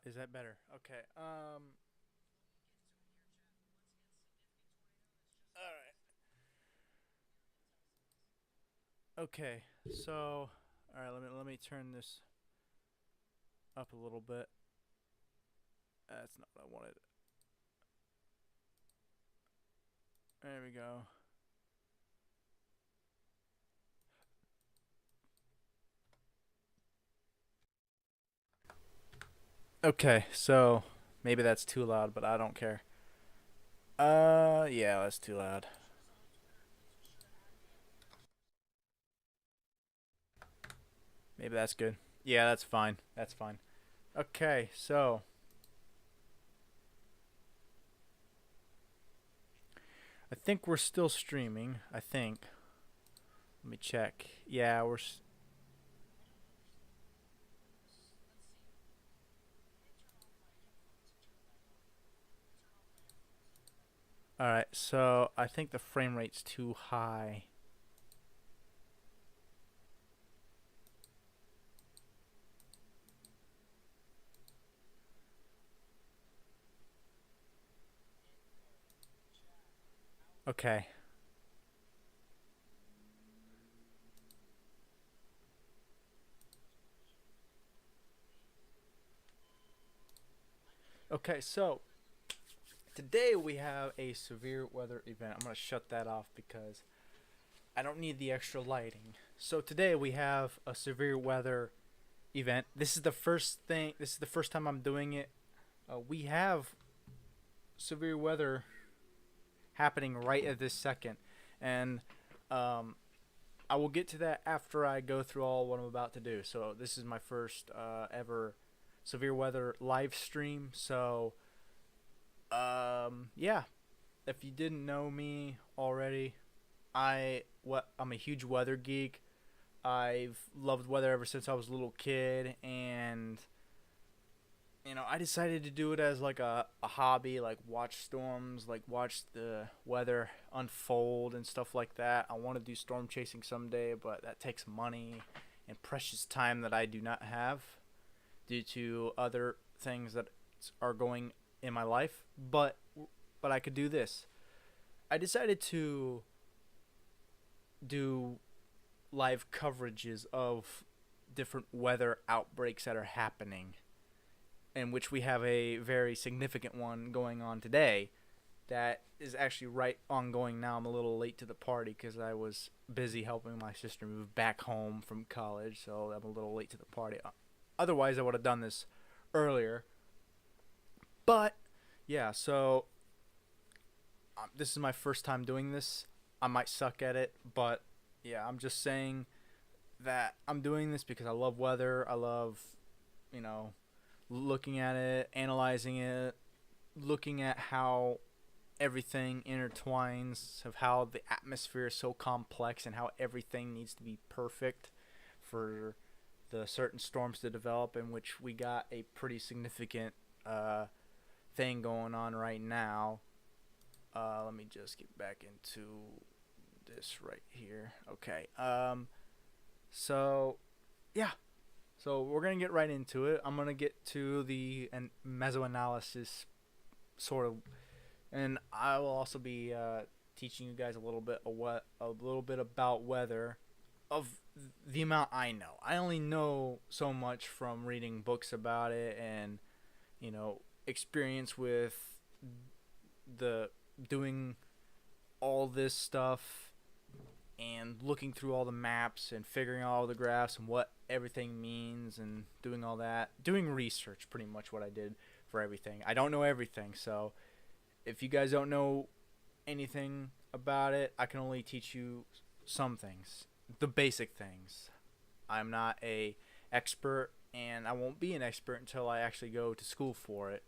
Is that better? Okay. All right. Okay. So, all right. Let me turn this up a little bit. That's not what I wanted. There we go. Okay. So maybe that's too loud, but I don't care. Yeah, that's too loud. Maybe that's good. Yeah, that's fine. That's fine. Okay. So I think we're still streaming. I think. Let me check. Yeah, we're. All right. So I think the frame rate's too high. Okay. Okay. So today we have a severe weather event. I'm going to shut that off because I don't need the extra lighting. So today we have a severe weather event. This is the first thing, this is the first time I'm doing it. We have severe weather happening right at this second. And um, I will get to that after I go through all what I'm about to do. So this is my first ever severe weather live stream. So yeah, if you didn't know me already, I'm a huge weather geek. I've loved weather ever since I was a little kid, and I decided to do it as like a hobby, like watch storms, like watch the weather unfold and stuff like that. I want to do storm chasing someday, but that takes money and precious time that I do not have due to other things that are going in my life. But I could do this. I decided to do live coverages of different weather outbreaks that are happening, in which we have a very significant one going on today that is actually right ongoing now. I'm a little late to the party because I was busy helping my sister move back home from college, so I'm a little late to the party. Otherwise, I would have done this earlier. But yeah, so this is my first time doing this. I might suck at it, but yeah, I'm just saying that I'm doing this because I love weather. I love, you know, looking at it, analyzing it, looking at how everything intertwines, of how the atmosphere is so complex and how everything needs to be perfect for the certain storms to develop, in which we got a pretty significant thing going on right now. Let me just get back into this right here. Okay. So yeah. So we're gonna get right into it. I'm gonna get to the mesoanalysis sort of, and I will also be teaching you guys a little bit about weather, of the amount I know. I only know so much from reading books about it and experience with the doing all this stuff and looking through all the maps and figuring out all the graphs and what everything means and doing all that. Doing research, pretty much what I did for everything. I don't know everything, so if you guys don't know anything about it, I can only teach you some things, the basic things. I'm not a expert, and I won't be an expert until I actually go to school for it,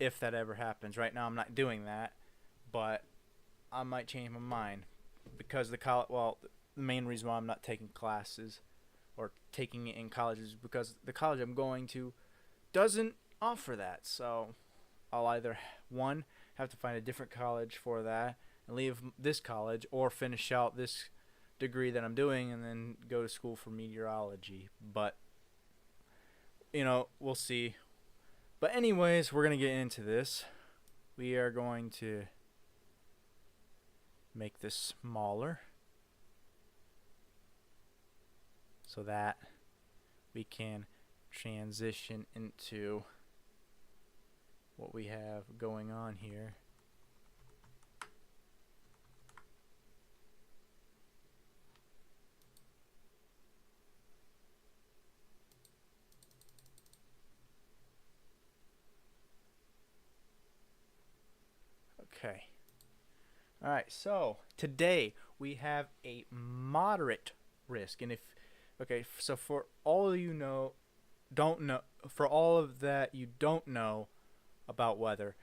if that ever happens. Right now, I'm not doing that, but I might change my mind because the main reason why I'm not taking classes or taking it in college is because the college I'm going to doesn't offer that. So I'll either one have to find a different college for that and leave this college, or finish out this degree that I'm doing and then go to school for meteorology. But we'll see. But anyways, we're going to get into this. We are going to make this smaller so that we can transition into what we have going on here. Okay. All right. So today we have a moderate risk, and so for all of you for all of that you don't know about weather,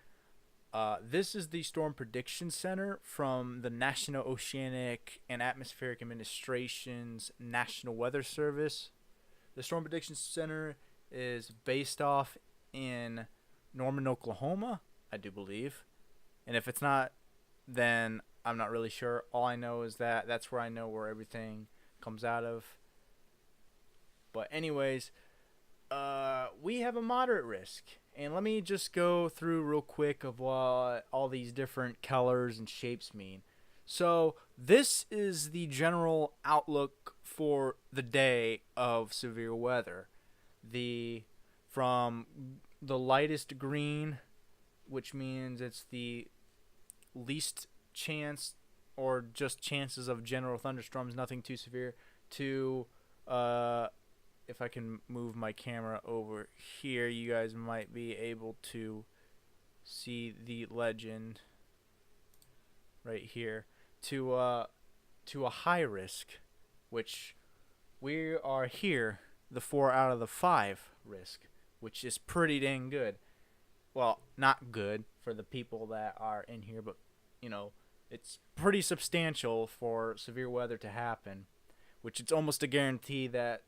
this is the Storm Prediction Center from the National Oceanic and Atmospheric Administration's National Weather Service. The Storm Prediction Center is based off in Norman, Oklahoma, I do believe. And if it's not, then I'm not really sure. All I know is that that's where I know where everything comes out of. But anyways, we have a moderate risk. And let me just go through real quick of what all these different colors and shapes mean. So this is the general outlook for the day of severe weather. From the lightest green, which means it's the least chance or just chances of general thunderstorms, nothing too severe, to if I can move my camera over here, you guys might be able to see the legend right here, to a high risk, which we are here, the 4 out of the 5 risk, which is pretty dang good. Well, not good for the people that are in here, but it's pretty substantial for severe weather to happen, which it's almost a guarantee that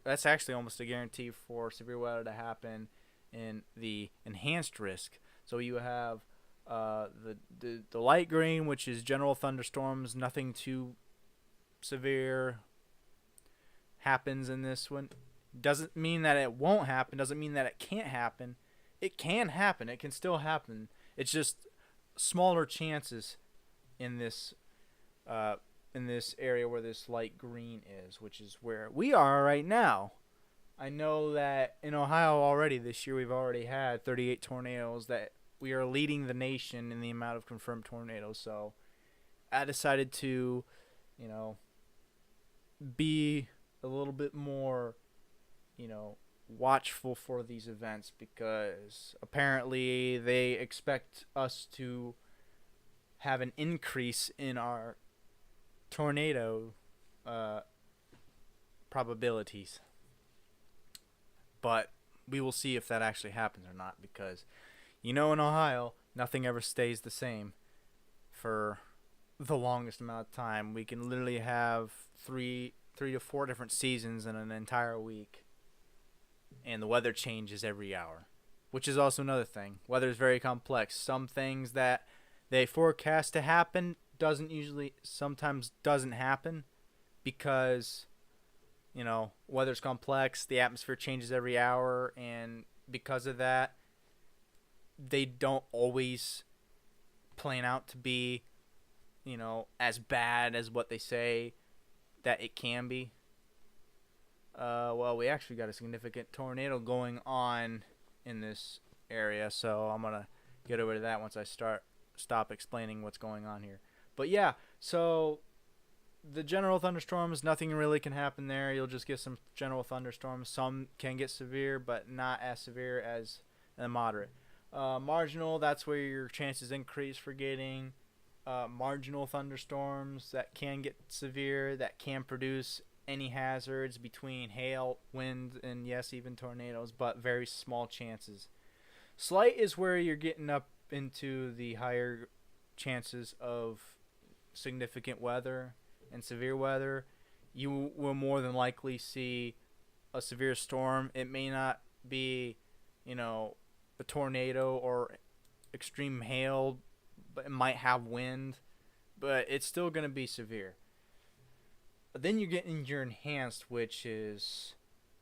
that's actually almost a guarantee for severe weather to happen in the enhanced risk. So you have the light green, which is general thunderstorms, nothing too severe happens in this one. Doesn't mean that it won't happen, doesn't mean that it can't happen. It can happen, it can still happen. It's just smaller chances in this area where this light green is, which is where we are right now. I know that in Ohio already this year we've already had 38 tornadoes, that we are leading the nation in the amount of confirmed tornadoes. So I decided to, be a little bit more, watchful for these events, because apparently they expect us to have an increase in our tornado probabilities. But we will see if that actually happens or not, because in Ohio nothing ever stays the same for the longest amount of time. We can literally have three to four different seasons in an entire week, and the weather changes every hour, which is also another thing. Weather is very complex. Some things that they forecast to happen sometimes doesn't happen, because weather's complex, the atmosphere changes every hour, and because of that they don't always plan out to be as bad as what they say that it can be. Well, we actually got a significant tornado going on in this area, so I'm gonna get over to that once I stop explaining what's going on here. But yeah, so the general thunderstorms, nothing really can happen there. You'll just get some general thunderstorms. Some can get severe, but not as severe as the moderate. Marginal, that's where your chances increase for getting marginal thunderstorms that can get severe, that can produce any hazards between hail, wind, and yes, even tornadoes, but very small chances. Slight is where you're getting up into the higher chances of significant weather and severe weather. You will more than likely see a severe storm. It may not be, a tornado or extreme hail, but it might have wind, but it's still going to be severe. But then you get into your enhanced, which is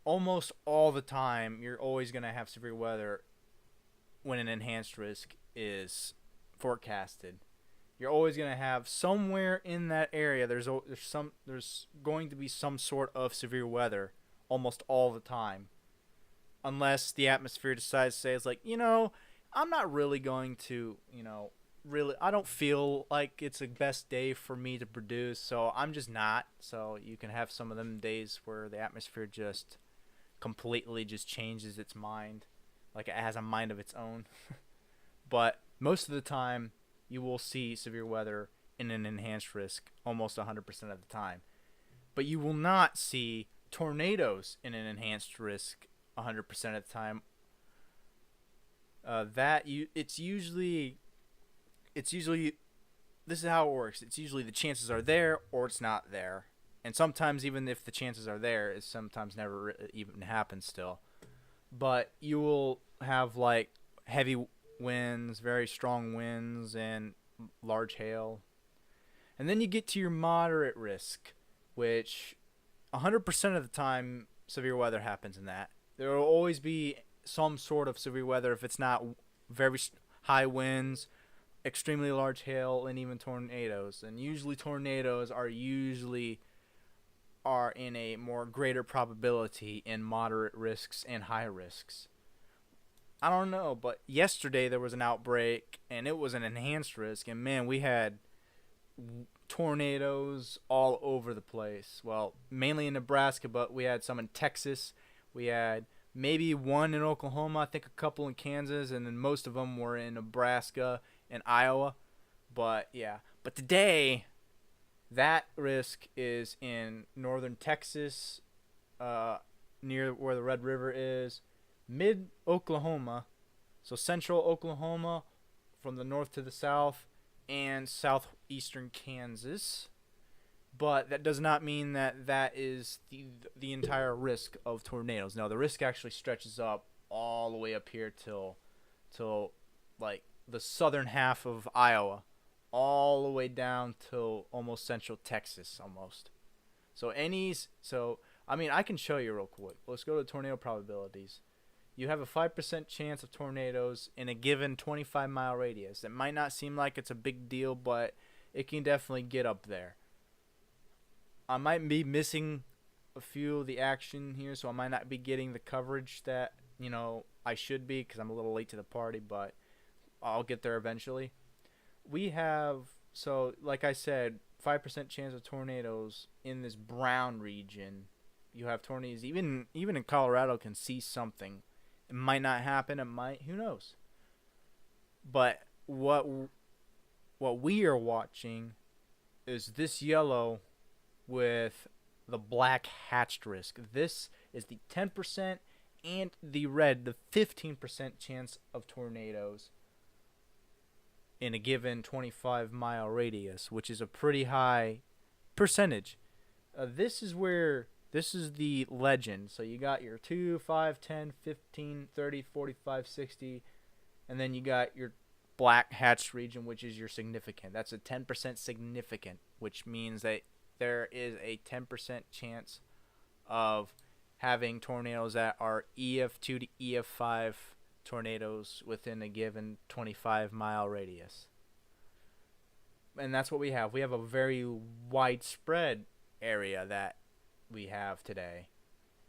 almost all the time you're always going to have severe weather. when an enhanced risk is forecasted. You're always going to have somewhere in that area there's going to be some sort of severe weather almost all the time, unless the atmosphere decides to say it's like, I'm not really going to, really, I don't feel like it's the best day for me to produce, so I'm just not. So you can have some of them days where the atmosphere just completely just changes its mind, like it has a mind of its own. But most of the time, you will see severe weather in an enhanced risk almost 100% of the time. But you will not see tornadoes in an enhanced risk 100% of the time. It's usually this is how it works. It's usually the chances are there or it's not there. And sometimes even if the chances are there, it sometimes never even happens still. But you will have like heavy winds, very strong winds, and large hail. And then you get to your moderate risk, which 100% of the time severe weather happens in that. There will always be some sort of severe weather if it's not very high winds, extremely large hail, and even tornadoes. And usually tornadoes are in a more greater probability in moderate risks and high risks. I don't know, but yesterday there was an outbreak, and it was an enhanced risk, and man, we had tornadoes all over the place. Well, mainly in Nebraska, but we had some in Texas. We had maybe one in Oklahoma, I think a couple in Kansas, and then most of them were in Nebraska and Iowa. But yeah, but today that risk is in northern Texas, near where the Red River is, mid Oklahoma, so central Oklahoma from the north to the south, and southeastern Kansas. But that does not mean that is the entire risk of tornadoes. No, the risk actually stretches up all the way up here till like the southern half of Iowa, all the way down till almost central Texas almost. I mean, I can show you real quick. Let's go to tornado probabilities. You have a 5% chance of tornadoes in a given 25-mile radius. It might not seem like it's a big deal, but it can definitely get up there. I might be missing a few of the action here, so I might not be getting the coverage that, I should be because I'm a little late to the party, but I'll get there eventually. We have, so like I said, 5% chance of tornadoes in this brown region. You have tornadoes, even in Colorado can see something. It might not happen, it might, who knows. But what we are watching is this yellow with the black hatched risk. This is the 10% and the red, the 15% chance of tornadoes in a given 25-mile radius, which is a pretty high percentage. This is the legend. So you got your 2, 5, 10, 15, 30, 45, 60, and then you got your black hatched region, which is your significant. That's a 10% significant, which means that there is a 10% chance of having tornadoes that are EF2 to EF5 tornadoes within a given 25-mile radius. And that's what we have. We have a very widespread area that we have today.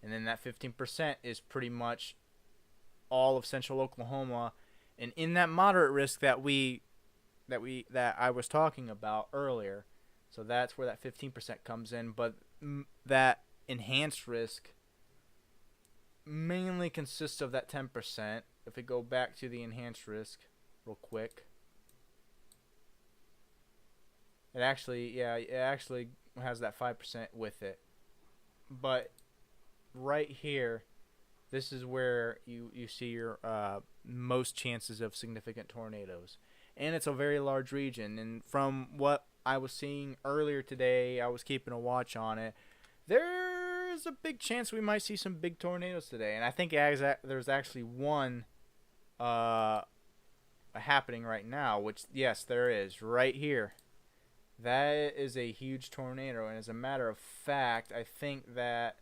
And then that 15% is pretty much all of central Oklahoma. And in that moderate risk that I was talking about earlier, so that's where that 15% comes in. But that enhanced risk mainly consists of that 10%. If we go back to the enhanced risk real quick, it actually has that 5% with it. But right here, this is where you see your most chances of significant tornadoes. And it's a very large region. And from what I was seeing earlier today, I was keeping a watch on it, there's a big chance we might see some big tornadoes today. And I think there's actually one happening right now, which, yes, there is, right here. That is a huge tornado, and as a matter of fact, I think that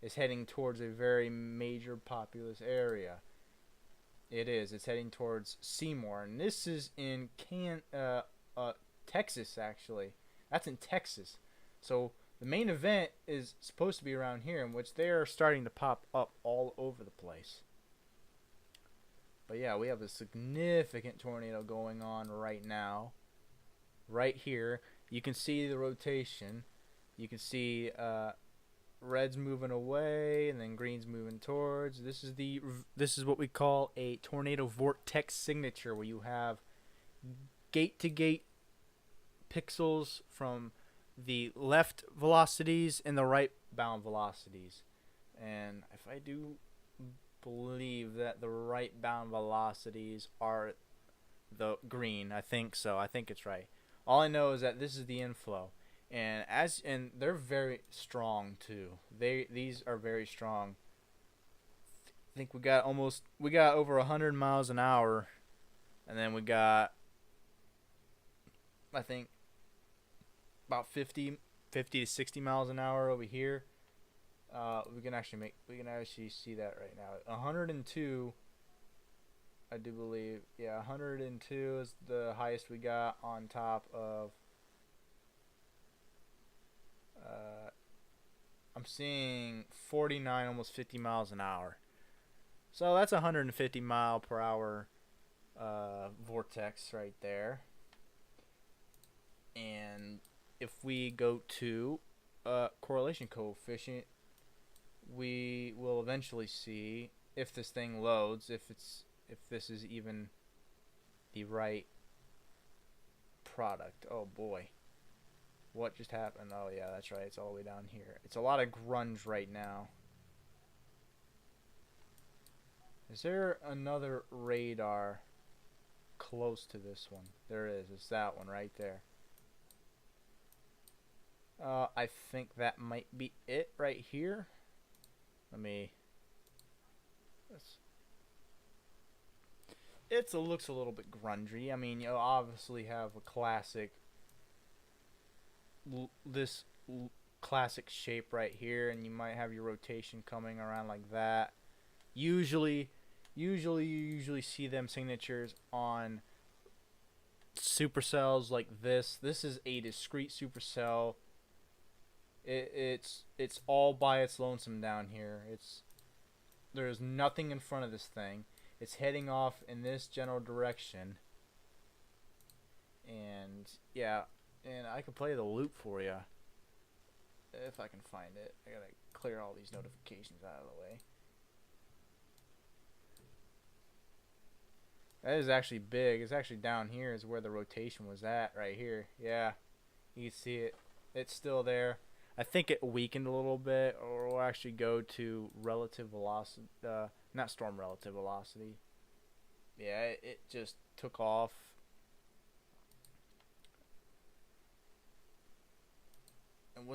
is heading towards a very major populous area. It is. It's heading towards Seymour, and this is in Texas, actually. That's in Texas. So the main event is supposed to be around here, in which they are starting to pop up all over the place. But yeah, we have a significant tornado going on right now. Right here, you can see the rotation. You can see red's moving away, and then green's moving towards. This is what we call a tornado vortex signature, where you have gate-to-gate pixels from the left velocities and the right bound velocities. And if I do believe that the right bound velocities are the green, I think so. I think it's right. All I know is that this is the inflow, and they're very strong too. These are very strong. I think we got over 100 miles an hour, and then we got, I think, about 50 to 60 miles an hour over here. We can actually see that right now. 102, I do believe. Yeah, 102 is the highest we got, on top of I'm seeing 49, almost 50 miles an hour. So that's 150 mile per hour vortex right there. And if we go to correlation coefficient, we will eventually see, if this thing loads, if this is even the right product. Oh boy, what just happened? Oh yeah, that's right, it's all the way down here. It's a lot of grunge right now. Is there another radar close to this one? There is. It's that one right there. I think that might be it right here. It looks a little bit grungy. I mean, you obviously have a classic, classic shape right here, and you might have your rotation coming around like that. Usually you see them signatures on supercells like this. This is a discrete supercell. It's all by its lonesome down here. There's nothing in front of this thing. It's heading off in this general direction. And yeah, and I can play the loop for you if I can find it. I gotta clear all these notifications out of the way. That is actually big. It's actually down here is where the rotation was at, right here. Yeah, you can see it. It's still there. I think it weakened a little bit, or we'll actually go to relative velocity, not storm relative velocity. Yeah, it just took off. And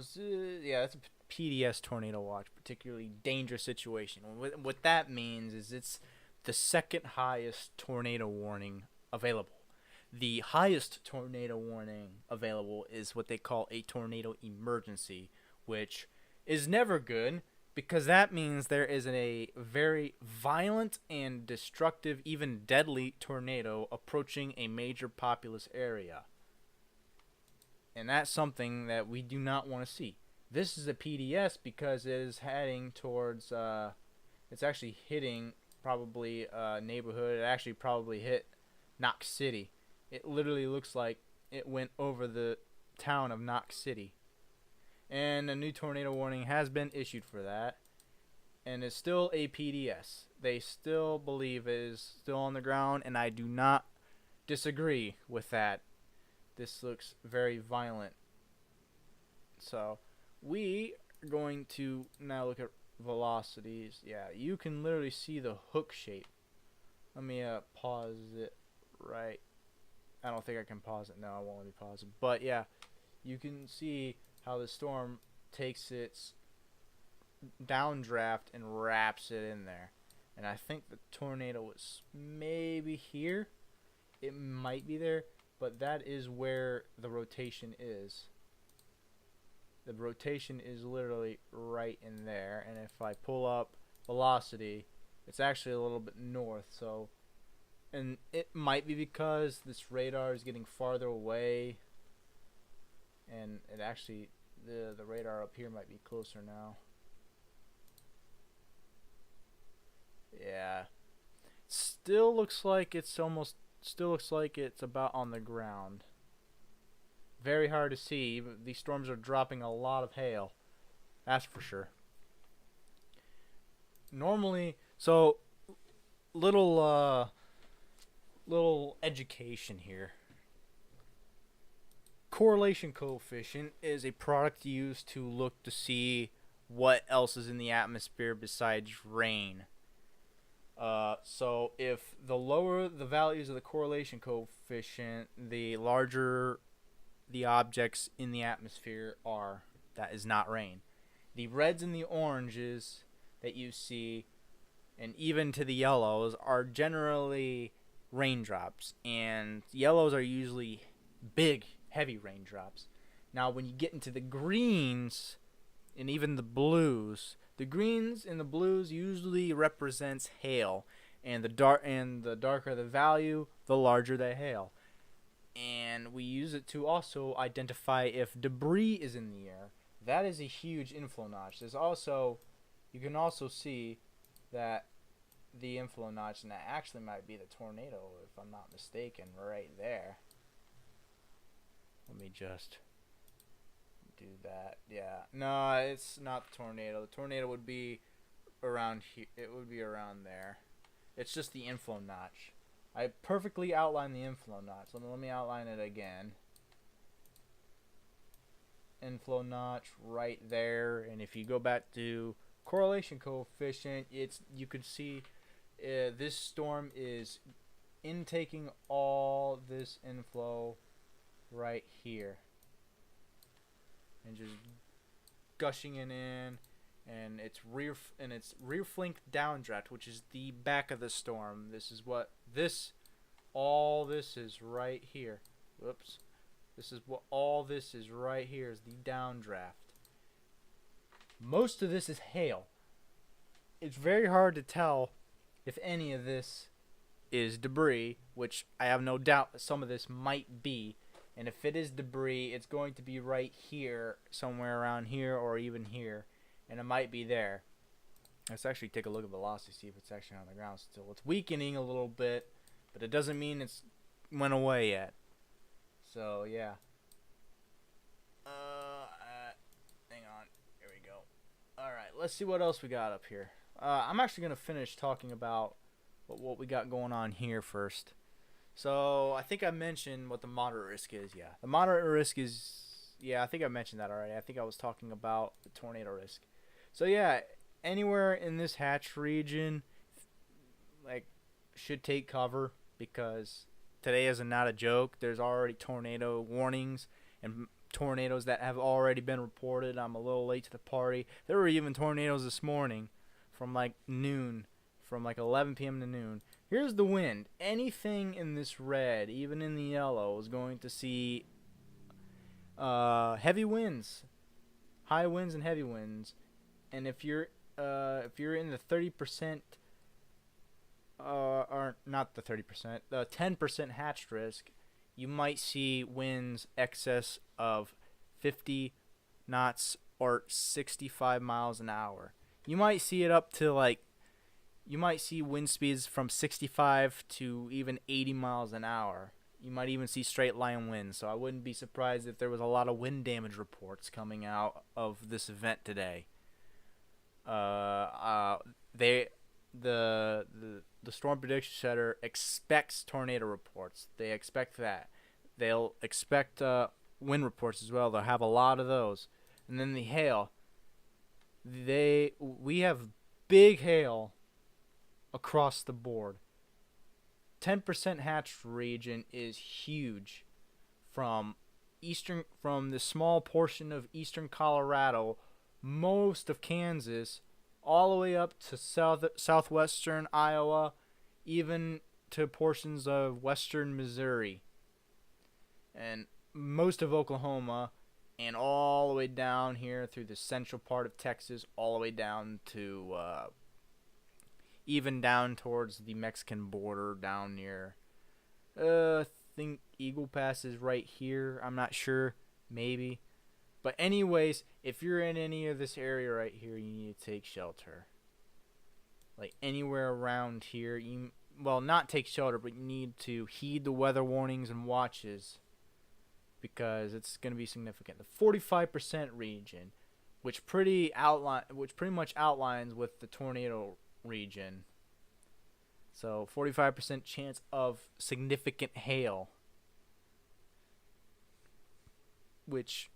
yeah, that's a PDS tornado watch, particularly dangerous situation. What that means is it's the second highest tornado warning available. The highest tornado warning available is what they call a tornado emergency, which is never good, because that means there is a very violent and destructive, even deadly tornado approaching a major populous area. And that's something that we do not want to see. This is a PDS because it is heading towards, it's actually hitting probably a neighborhood. It actually probably hit Knox City. It literally looks like it went over the town of Knox City. And a new tornado warning has been issued for that. And it's still a PDS. They still believe it is still on the ground, and I do not disagree with that. This looks very violent. So we are going to now look at velocities. Yeah, you can literally see the hook shape. Let me pause it right. I don't think I can pause it. No, I won't let me pause it. But yeah, you can see how the storm takes its downdraft and wraps it in there. And I think the tornado was maybe here. It might be there, but that is where the rotation is. The rotation is literally right in there. And if I pull up velocity, it's actually a little bit north. So And it might be because this radar is getting farther away, and it actually the radar up here might be closer now. Yeah, still looks like it's about on the ground. Very hard to see. These storms are dropping a lot of hail, that's for sure. Normally, so little education here. Correlation coefficient is a product used to look to see what else is in the atmosphere besides rain. So if the lower the values of the correlation coefficient, the larger the objects in the atmosphere are that is not rain. The reds and the oranges that you see, and even to the yellows, are generally raindrops, and yellows are usually big, heavy raindrops. Now, when you get into the greens and even the blues, the greens and the blues usually represents hail, and the darker the value, the larger the hail. And we use it to also identify if debris is in the air. That is a huge inflow notch. You can also see that the inflow notch, and that actually might be the tornado if I'm not mistaken, right there. Let me just do that. Yeah, no, it's not the tornado. The tornado would be around here. It would be around there. It's just the inflow notch. I perfectly outlined the inflow notch. Let me outline it again. Inflow notch right there, and if you go back to correlation coefficient, you could see this storm is intaking all this inflow right here and just gushing it in, and it's rear flank downdraft, which is the back of the storm. All this is right here. Whoops. This is what all this is right here is the downdraft. Most of this is hail. It's very hard to tell if any of this is debris, which I have no doubt that some of this might be. And if it is debris, it's going to be right here, somewhere around here, or even here. And it might be there. Let's actually take a look at velocity, see if it's actually on the ground still. It's weakening a little bit, but it doesn't mean it's went away yet. So, yeah. Hang on. Here we go. Alright, let's see what else we got up here. I'm actually going to finish talking about what we got going on here first. So, I think I mentioned what the moderate risk is, yeah. The moderate risk is, yeah, I think I mentioned that already. I think I was talking about the tornado risk. So, yeah, anywhere in this hatch region, should take cover, because today is not a joke. There's already tornado warnings and tornadoes that have already been reported. I'm a little late to the party. There were even tornadoes this morning from noon, from 11 p.m. to noon. Here's the wind. Anything in this red, even in the yellow, is going to see heavy winds, high winds and heavy winds. And if you're in the 30%, or not the 30%, the 10% hatched risk, you might see winds excess of 50 knots or 65 miles an hour. You might see it up to you might see wind speeds from 65 to even 80 miles an hour. You might even see straight line winds. So I wouldn't be surprised if there was a lot of wind damage reports coming out of this event today. The Storm Prediction Center expects tornado reports. They expect that. They'll expect wind reports as well. They'll have a lot of those. And then the hail. We have big hail across the board. 10% hatched region is huge. From the small portion of eastern Colorado, most of Kansas, all the way up to southwestern Iowa, even to portions of western Missouri, and most of Oklahoma, and all the way down here through the central part of Texas, all the way down to even down towards the Mexican border down near. I think Eagle Pass is right here. I'm not sure, maybe. But anyways, if you're in any of this area right here, you need to take shelter. Like anywhere around here, well, not take shelter, but you need to heed the weather warnings and watches because it's going to be significant. The 45% region, which pretty much outlines with the tornado region. So 45% chance of significant hail, which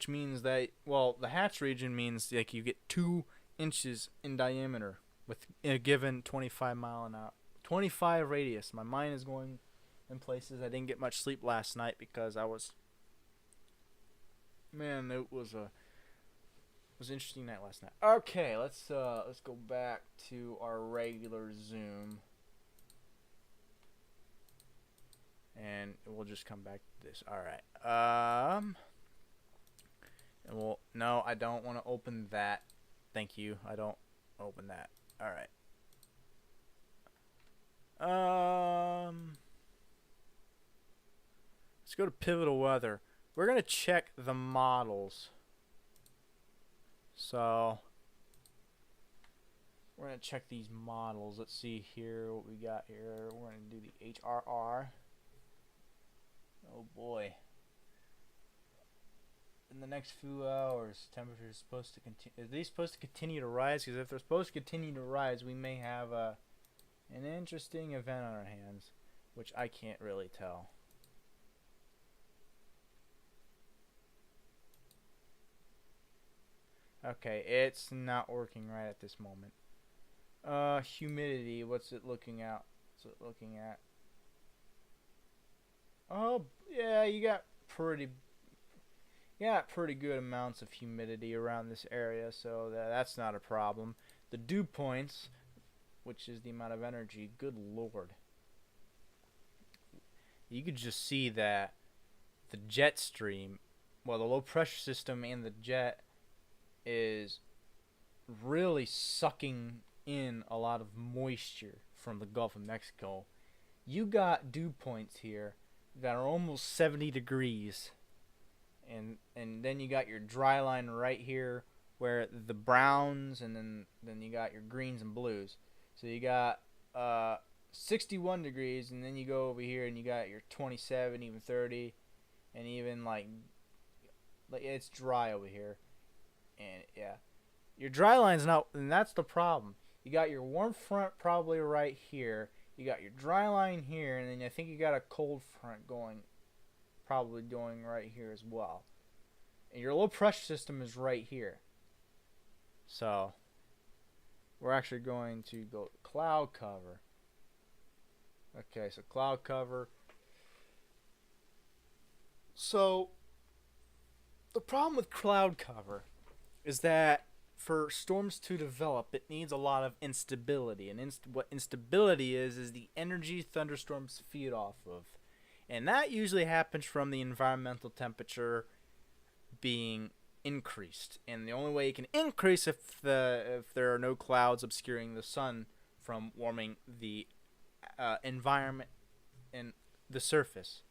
means that, well, the hatch region means like you get 2 inches in diameter with a given 25 radius. My mind is going in places. I didn't get much sleep last night because it was an interesting night last night. Okay, let's go back to our regular Zoom, and we'll just come back to this. All right. And no, I don't want to open that. Thank you. I don't open that. All right. Let's go to pivotal weather. We're gonna check the models. So we're gonna check these models. Let's see here what we got here. We're gonna do the HRR. Oh boy. In the next few hours, temperature is supposed to continue. Are they supposed to continue to rise? Because if they're supposed to continue to rise, we may have an interesting event on our hands, which I can't really tell. Okay, it's not working right at this moment. Humidity, what's it looking at? Oh, yeah, you got pretty good amounts of humidity around this area, so that's not a problem. The dew points, which is the amount of energy, good lord. You could just see that the jet stream, well, the low pressure system and the jet is really sucking in a lot of moisture from the Gulf of Mexico. You got dew points here that are almost 70 degrees. And then you got your dry line right here where the browns, and then you got your greens and blues. So you got 61 degrees, and then you go over here and you got your 27, even 30, and even like it's dry over here. And yeah, your dry line's not, and that's the problem. You got your warm front probably right here. You got your dry line here, and then I think you got a cold front probably going right here as well. And your low pressure system is right here. So we're actually going to go to cloud cover. Okay, so cloud cover. So the problem with cloud cover is that for storms to develop, it needs a lot of instability. And what instability is the energy thunderstorms feed off of. And that usually happens from the environmental temperature being increased. And the only way it can increase if there are no clouds obscuring the sun from warming the environment and the surface.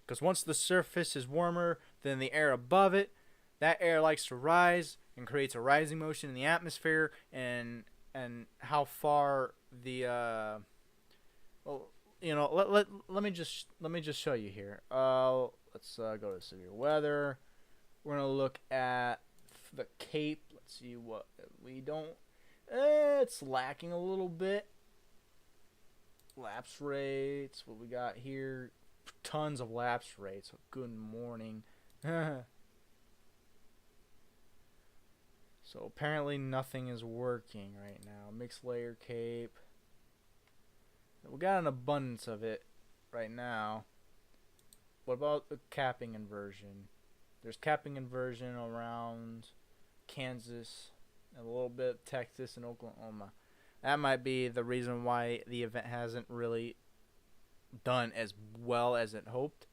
Because once the surface is warmer than the air above it, that air likes to rise and creates a rising motion in the atmosphere. And how far the let me just show you here. Let's go to severe weather. We're gonna look at the Cape. Let's see what we don't. It's lacking a little bit. Lapse rates. What we got here? Tons of lapse rates. Good morning. So apparently nothing is working right now. Mixed layer Cape. We got an abundance of it right now. What about the capping inversion? There's capping inversion around Kansas, and a little bit of Texas and Oklahoma. That might be the reason why the event hasn't really done as well as it hoped,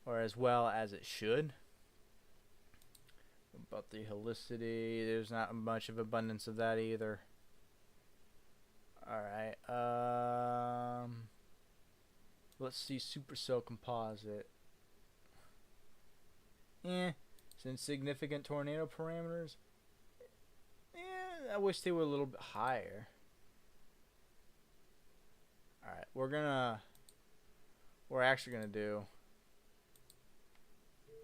or as well as it should. About the helicity, there's not much of abundance of that either. Alright, let's see supercell composite. It's insignificant tornado parameters. I wish they were a little bit higher. Alright, we're actually gonna do,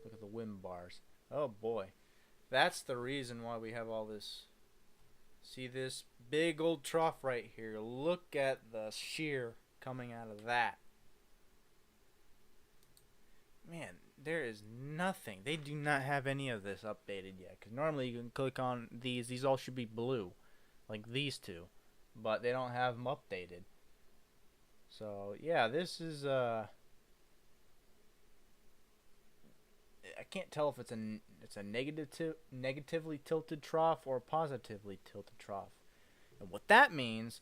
look at the wind bars. Oh boy. That's the reason why we have all this. See this big old trough right here. Look at the shear coming out of that. Man, there is nothing. They do not have any of this updated yet. Because normally you can click on these. These all should be blue. Like these two. But they don't have them updated. So, yeah, this is, I can't tell if it's a negatively tilted trough or a positively tilted trough. And what that means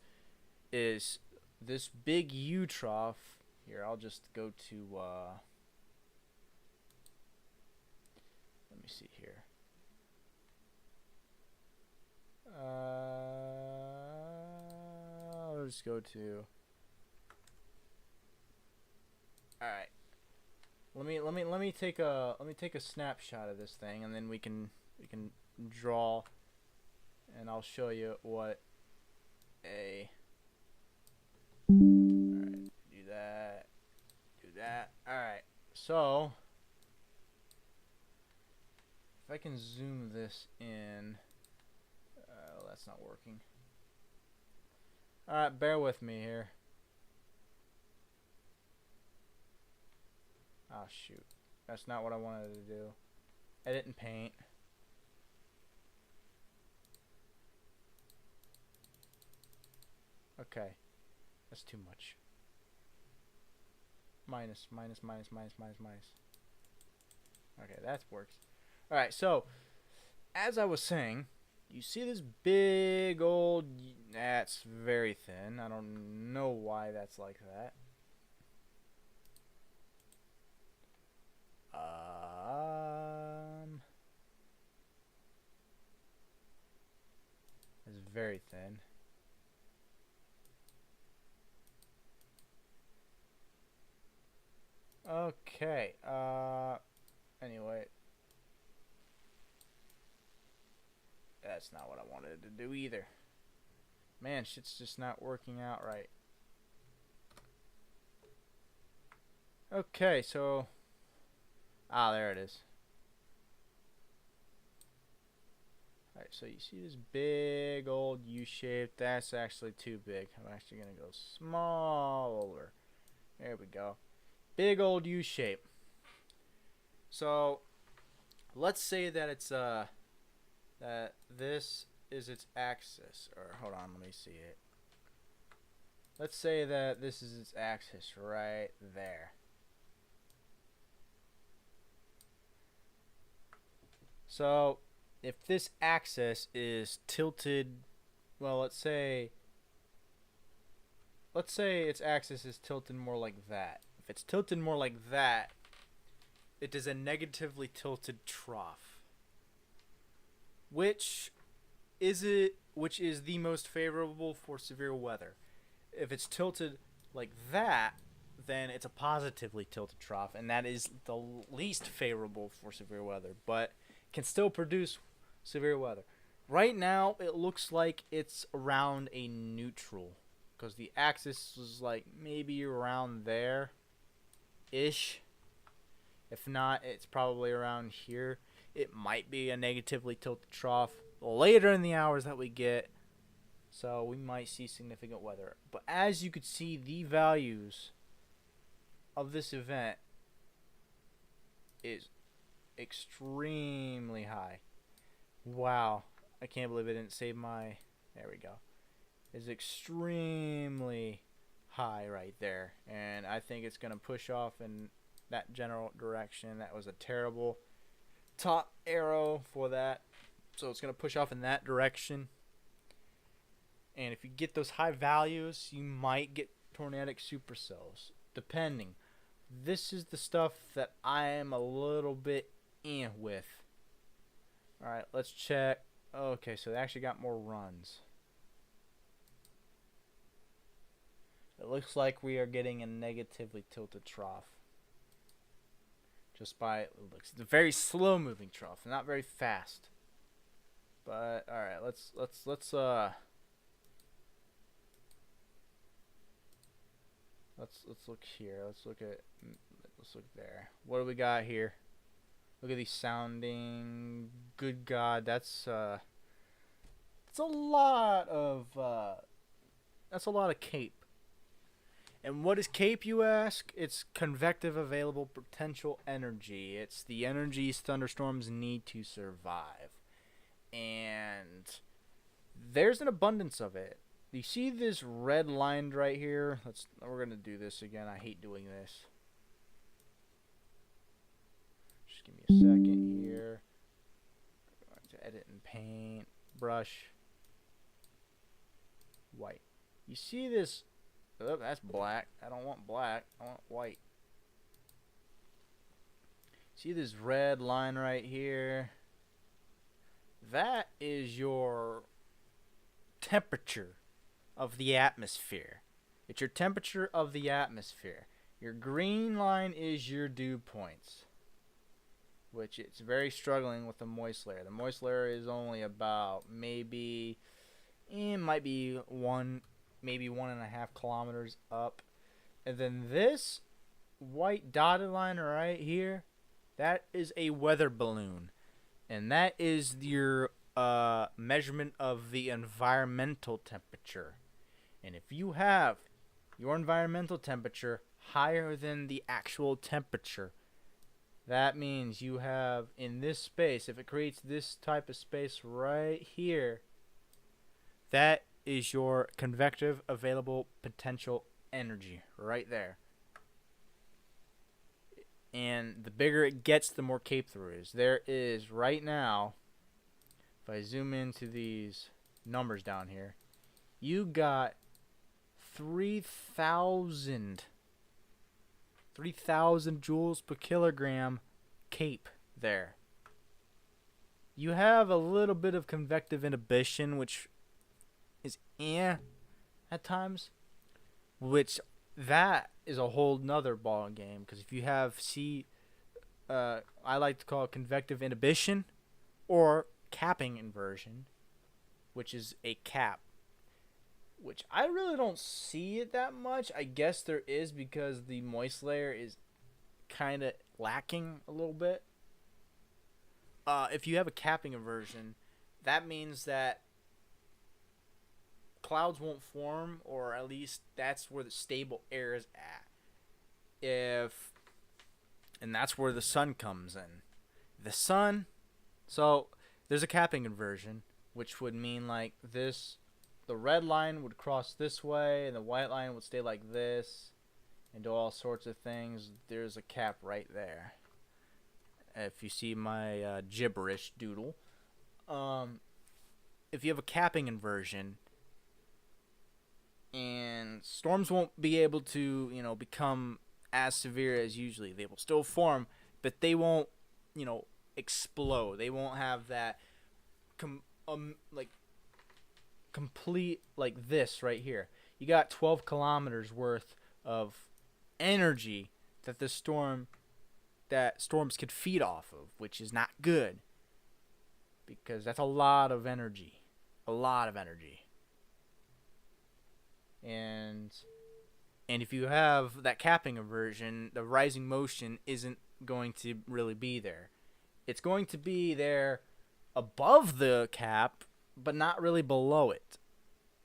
is this big U trough here. I'll just go to let me see here. I'll just go to. All right. Let me take a snapshot of this thing, and then we can draw, and I'll show you what a. All right, do that. All right, so if I can zoom this in, that's not working. All right, bear with me here. Oh shoot, that's not what I wanted to do. Edit and paint. Okay, that's too much. Minus. Okay, that works. Alright, so as I was saying, you see this big old, that's very thin. I don't know why that's like that. It's very thin. Okay, anyway. That's not what I wanted to do either. Man, shit's just not working out right. Okay, so there it is. Alright, so you see this big old U shape. That's actually too big. I'm actually going to go smaller. There we go. Big old U shape. So let's say that it's that this is its axis. Or hold on, let me see it. Let's say that this is its axis right there. So if this axis is tilted, well, let's say its axis is tilted more like that. If it's tilted more like that, it is a negatively tilted trough. Which is the most favorable for severe weather. If it's tilted like that, then it's a positively tilted trough, and that is the least favorable for severe weather, but can still produce severe weather. Right now, it looks like it's around a neutral, because the axis is like maybe around there-ish. If not, it's probably around here. It might be a negatively tilted trough later in the hours that we get, so we might see significant weather. But as you could see, the values of this event is extremely high. Wow, I can't believe I didn't save my, there we go. Is extremely high right there, and I think it's going to push off in that general direction. That was a terrible top arrow for that, so it's going to push off in that direction. And if you get those high values, you might get tornadic supercells, depending. This is the stuff that I am a little bit with. All right, let's check. Okay, so they actually got more runs. It looks like we are getting a negatively tilted trough. Just by it looks, it's a very slow moving trough, not very fast. But all right, let's look here. Let's look there. What do we got here? Look at these sounding. Good God, that's a lot of cape. And what is CAPE, you ask? It's convective available potential energy. It's the energies thunderstorms need to survive. And there's an abundance of it. You see this red line right here? We're going to do this again. I hate doing this. Just give me a second here. I'm going to edit and paint. Brush. White. You see this? Oh, that's black. I don't want black. I want white. See this red line right here? That is your temperature of the atmosphere. It's your temperature of the atmosphere. Your green line is your dew points, which it's very struggling with the moist layer. The moist layer is only about maybe, it might be maybe 1.5 kilometers up. And then this white dotted line right here, that is a weather balloon. And that is your measurement of the environmental temperature. And if you have your environmental temperature higher than the actual temperature, that means you have in this space, if it creates this type of space right here, that is your convective available potential energy right there. And the bigger it gets, the more CAPE there is. There is right now, if I zoom into these numbers down here, you got 3,000 joules per kilogram CAPE there. You have a little bit of convective inhibition, which is at times, which that is a whole nother ball game, because if you have I like to call it convective inhibition or capping inversion, which is a cap, which I really don't see it that much. I guess there is, because the moist layer is kind of lacking a little bit. If you have a capping inversion, that means that clouds won't form, or at least that's where the stable air is at. And that's where the sun comes in. The sun, so there's a capping inversion, which would mean like this, the red line would cross this way, and the white line would stay like this, and do all sorts of things. There's a cap right there. If you see my gibberish doodle. If you have a capping inversion, and storms won't be able to, become as severe as usually. They will still form, but they won't, explode. They won't have that complete, like this right here. You got 12 kilometers worth of energy that storms could feed off of, which is not good, because that's a lot of energy. And if you have that capping inversion, the rising motion isn't going to really be there. It's going to be there above the cap, but not really below it.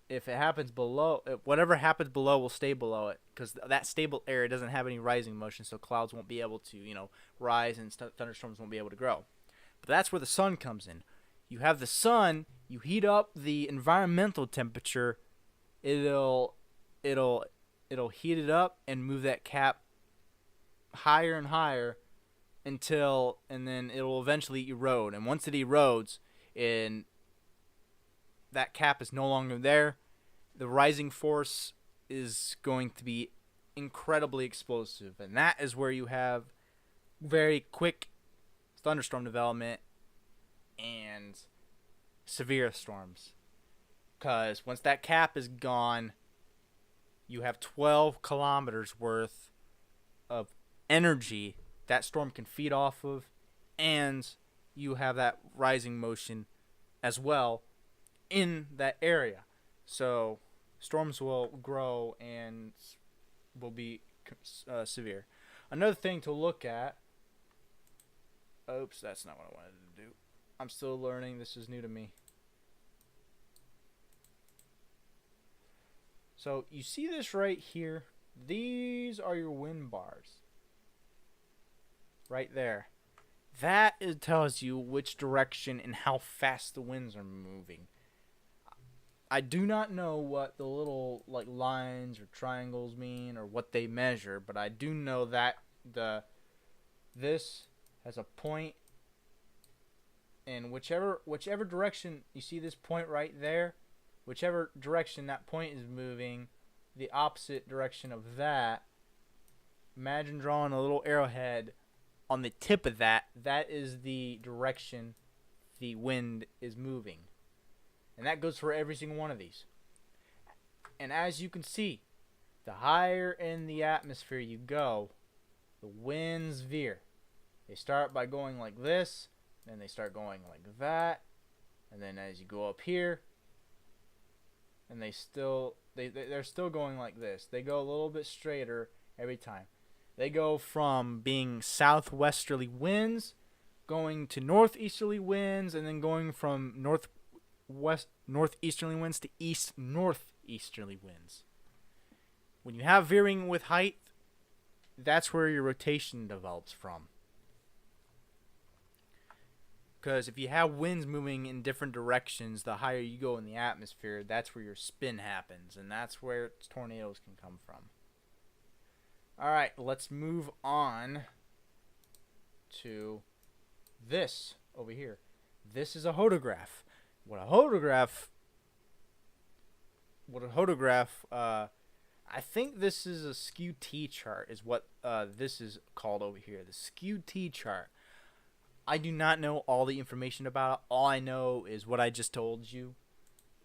If it happens below, whatever happens below will stay below it, because that stable area doesn't have any rising motion, so clouds won't be able to, rise, and thunderstorms won't be able to grow. But that's where the sun comes in. You have the sun, you heat up the environmental temperature, it'll heat it up and move that cap higher and higher and then it'll eventually erode. And once it erodes and that cap is no longer there, the rising force is going to be incredibly explosive. And that is where you have very quick thunderstorm development and severe storms. Because once that cap is gone, you have 12 kilometers worth of energy that storm can feed off of, and you have that rising motion as well in that area. So storms will grow and will be severe. Another thing to look at. Oops, that's not what I wanted to do. I'm still learning. This is new to me. So you see this right here? These are your wind bars. Right there. That tells you which direction and how fast the winds are moving. I do not know what the little like lines or triangles mean or what they measure, but I do know that this has a point, and whichever direction you see this point right there, whichever direction that point is moving, the opposite direction of that, imagine drawing a little arrowhead on the tip of that. That is the direction the wind is moving. And that goes for every single one of these. And as you can see, the higher in the atmosphere you go, the winds veer. They start by going like this, then they start going like that, and then as you go up here, and they're still going like this. They go a little bit straighter every time. They go from being southwesterly winds, going to northeasterly winds, and then going from northeasterly winds to east northeasterly winds. When you have veering with height, that's where your rotation develops from. Because if you have winds moving in different directions, the higher you go in the atmosphere, that's where your spin happens, and that's where tornadoes can come from. Alright, let's move on to this over here. This is a hodograph. What a hodograph, I think this is a skew T chart is what this is called over here. The skew T chart. I do not know all the information about it. All I know is what I just told you.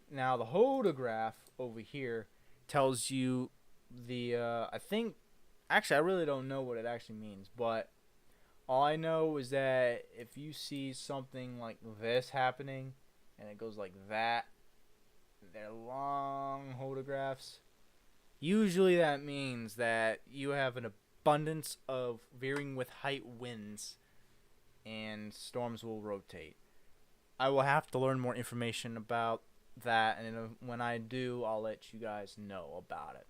Now the hodograph over here tells you the I really don't know what it actually means, but all I know is that if you see something like this happening and it goes like that, they're long hodographs. Usually that means that you have an abundance of veering with height winds and storms will rotate. I will have to learn more information about that, and when I do, I'll let you guys know about it.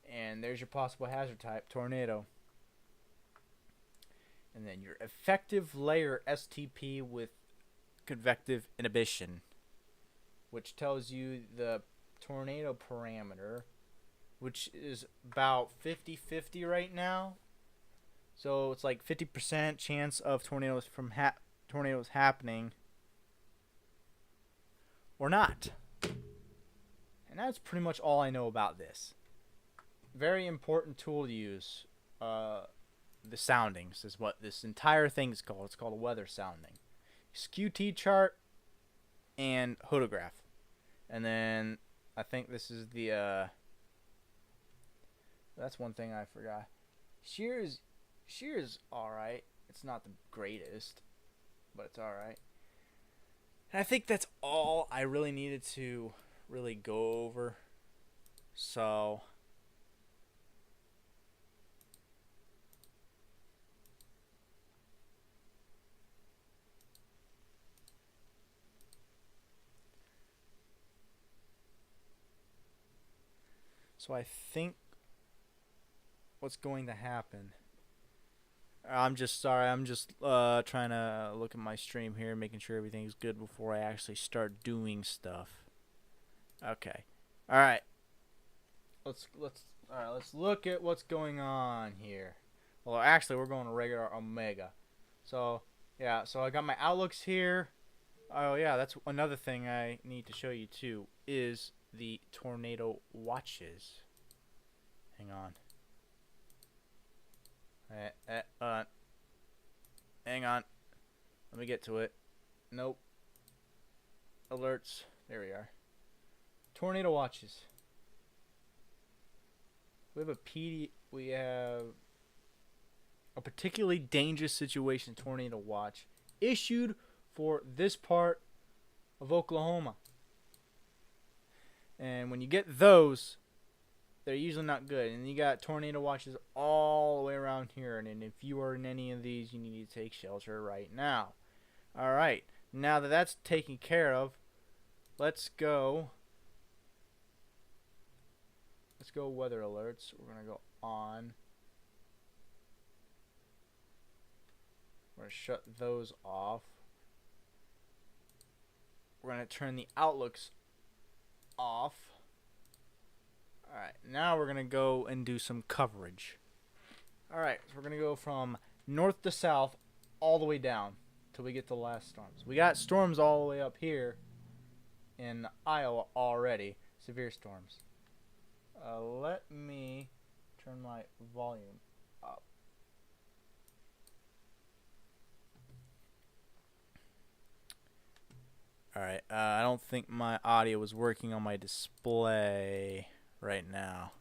And there's your possible hazard type, tornado. And then your effective layer STP with convective inhibition, which tells you the tornado parameter, which is about 50-50 right now. So it's like 50% chance of tornadoes happening or not. And that's pretty much all I know about this. Very important tool to use. The soundings is what this entire thing is called. It's called a weather sounding. Skew T chart and hodograph. And then I think this is the that's one thing I forgot. Shear's alright. It's not the greatest, but it's alright. And I think that's all I really needed to really go over. So I think what's going to happen. I'm just sorry. I'm just trying to look at my stream here, making sure everything's good before I actually start doing stuff. Okay. All right. Let's look at what's going on here. Well, actually, we're going to regular Omega. So yeah. So I got my outlooks here. Oh yeah, that's another thing I need to show you too is the tornado watches. Hang on. Hang on. Let me get to it. Nope. Alerts. There we are. Tornado watches. We have a particularly dangerous situation tornado watch issued for this part of Oklahoma. And when you get those, they're usually not good. And you got tornado watches all the way around here. And if you are in any of these, you need to take shelter right now. All right. Now that that's taken care of, let's go. Let's go weather alerts. We're going to go on. We're going to shut those off. We're going to turn the outlooks off. Alright, now we're going to go and do some coverage. Alright, so we're going to go from north to south all the way down till we get to the last storms. We got storms all the way up here in Iowa already. Severe storms. Let me turn my volume up. Alright, I don't think my audio is working on my display right now.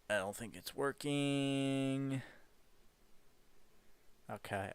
I don't think it's working. Okay,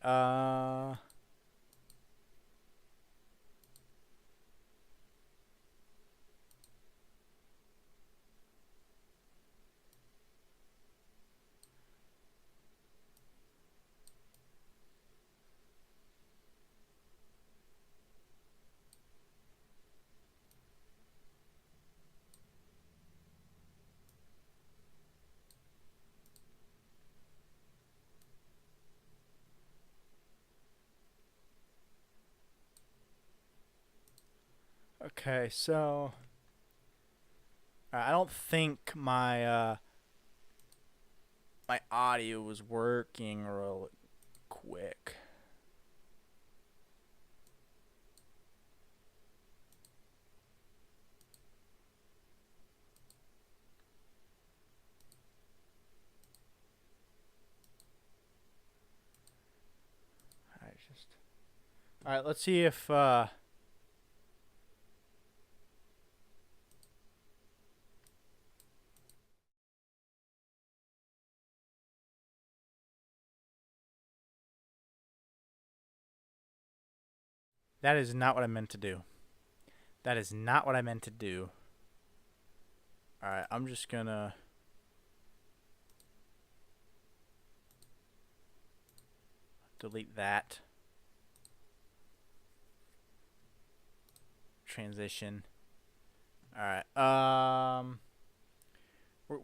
okay, so I don't think my my audio was working real quick. Alright, let's see if that is not what I meant to do. That is not what I meant to do. Alright, I'm just gonna delete that. Transition. Alright,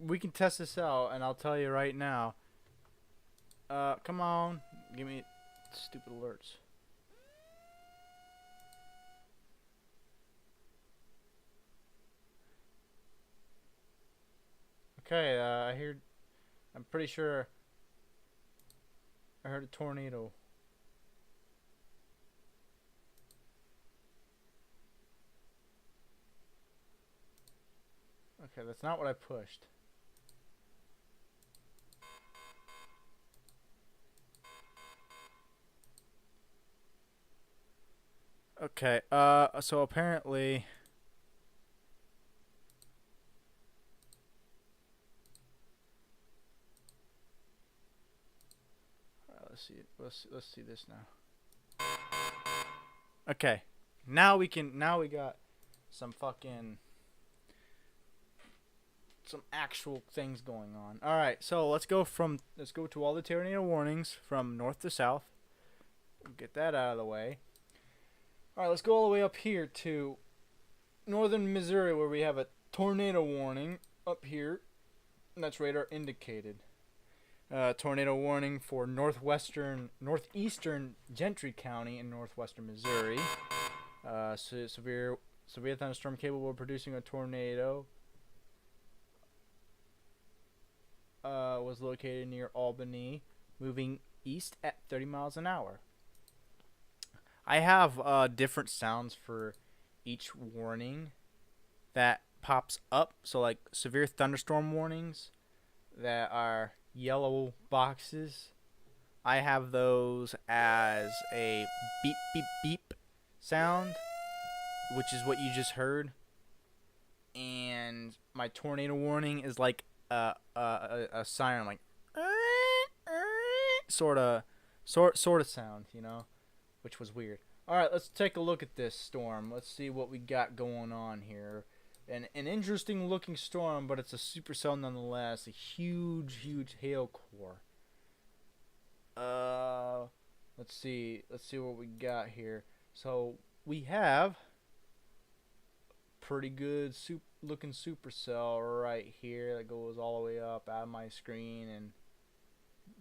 we can test this out, and I'll tell you right now. Come on, give me stupid alerts. Okay, I'm pretty sure I heard a tornado. Okay, that's not what I pushed. Okay, so apparently let's see this now. Okay. Now we got some actual things going on. All right. So let's go to all the tornado warnings from north to south. Get that out of the way. All right, let's go all the way up here to northern Missouri, where we have a tornado warning up here. And that's radar indicated. Tornado warning for northeastern Gentry County in northwestern Missouri. Severe thunderstorm capable of producing a tornado. Was located near Albany, moving east at 30 miles an hour. I have different sounds for each warning that pops up. So like severe thunderstorm warnings that are yellow boxes. I have those as a beep beep beep sound, which is what you just heard. And my tornado warning is like a siren, like sort of sound, you know, which was weird. All right, let's take a look at this storm. Let's see what we got going on here. An interesting looking storm, but it's a supercell nonetheless. A huge hail core. Let's see what we got here. So we have pretty good looking supercell right here that goes all the way up out of my screen and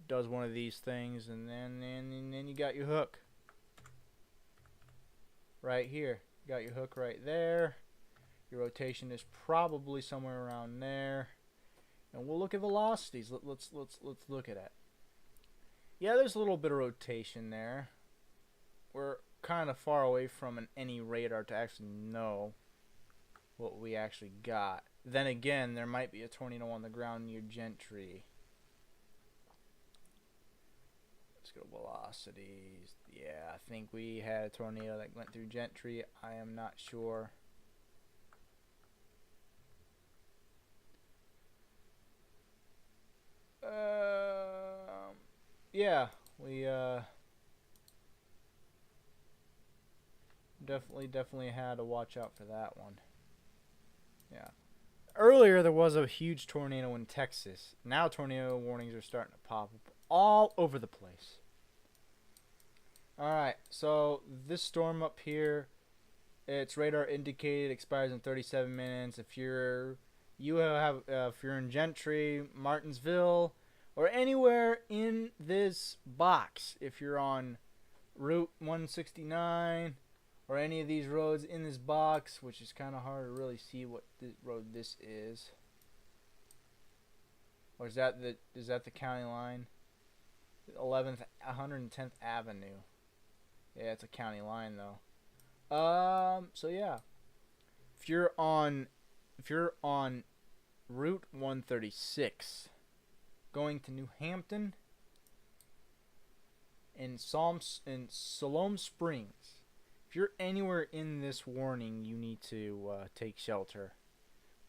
does one of these things, and then you got your hook right here. You got your hook right there. Your rotation is probably somewhere around there, and we'll look at velocities. Let's look at it. Yeah, there's a little bit of rotation there. We're kind of far away from any radar to actually know what we actually got. Then again, there might be a tornado on the ground near Gentry. Let's go velocities. Yeah, I think we had a tornado that went through Gentry. I am not sure. Yeah, we definitely had to watch out for that one. Yeah. Earlier there was a huge tornado in Texas. Now tornado warnings are starting to pop up all over the place. Alright, so this storm up here, its radar indicated expires in 37 minutes. If you're in Gentry, Martinsville, or anywhere in this box, if you're on Route 169 or any of these roads in this box, which is kind of hard to really see what road this is. Or is that the county line? 11th 110th Avenue. Yeah, it's a county line though. So yeah. If you're on Route 136 going to New Hampton and Siloam Springs, if you're anywhere in this warning, you need to take shelter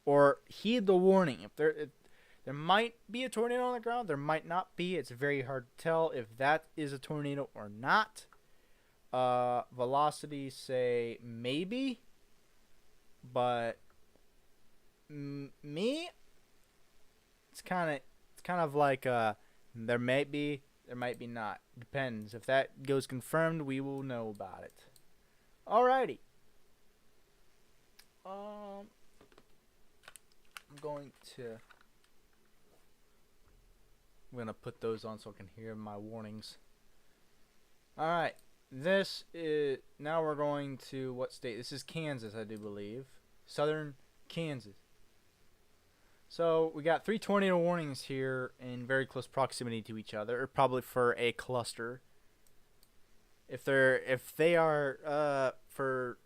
or heed the warning. If there might be a tornado on the ground, there might not be. It's very hard to tell if that is a tornado or not. Velocities say maybe, but me, it's kind of like there might be, there might be not. Depends. If that goes confirmed, we will know about it. Alrighty. I'm gonna put those on so I can hear my warnings. Alright. This is, now we're going to what state? This is Kansas, I do believe. Southern Kansas. So we got 3 tornado warnings here in very close proximity to each other, or probably for a cluster. If they are for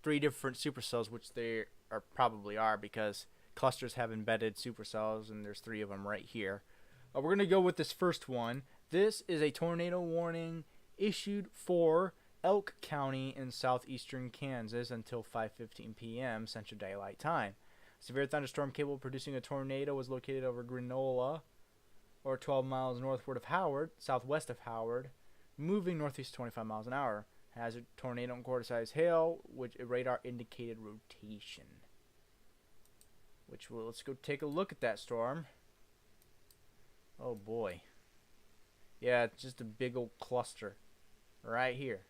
3 different supercells, which they probably are, because clusters have embedded supercells, and there's 3 of them right here. We're gonna go with this first one. This is a tornado warning issued for Elk County in southeastern Kansas until 5:15 p.m. Central Daylight Time. Severe thunderstorm capable of producing a tornado was located over Granola, or 12 miles northward of Howard, southwest of Howard, moving northeast 25 miles an hour. Hazard tornado and quarter-size hail, which radar indicated rotation. Let's go take a look at that storm. Oh boy. Yeah, it's just a big old cluster right here.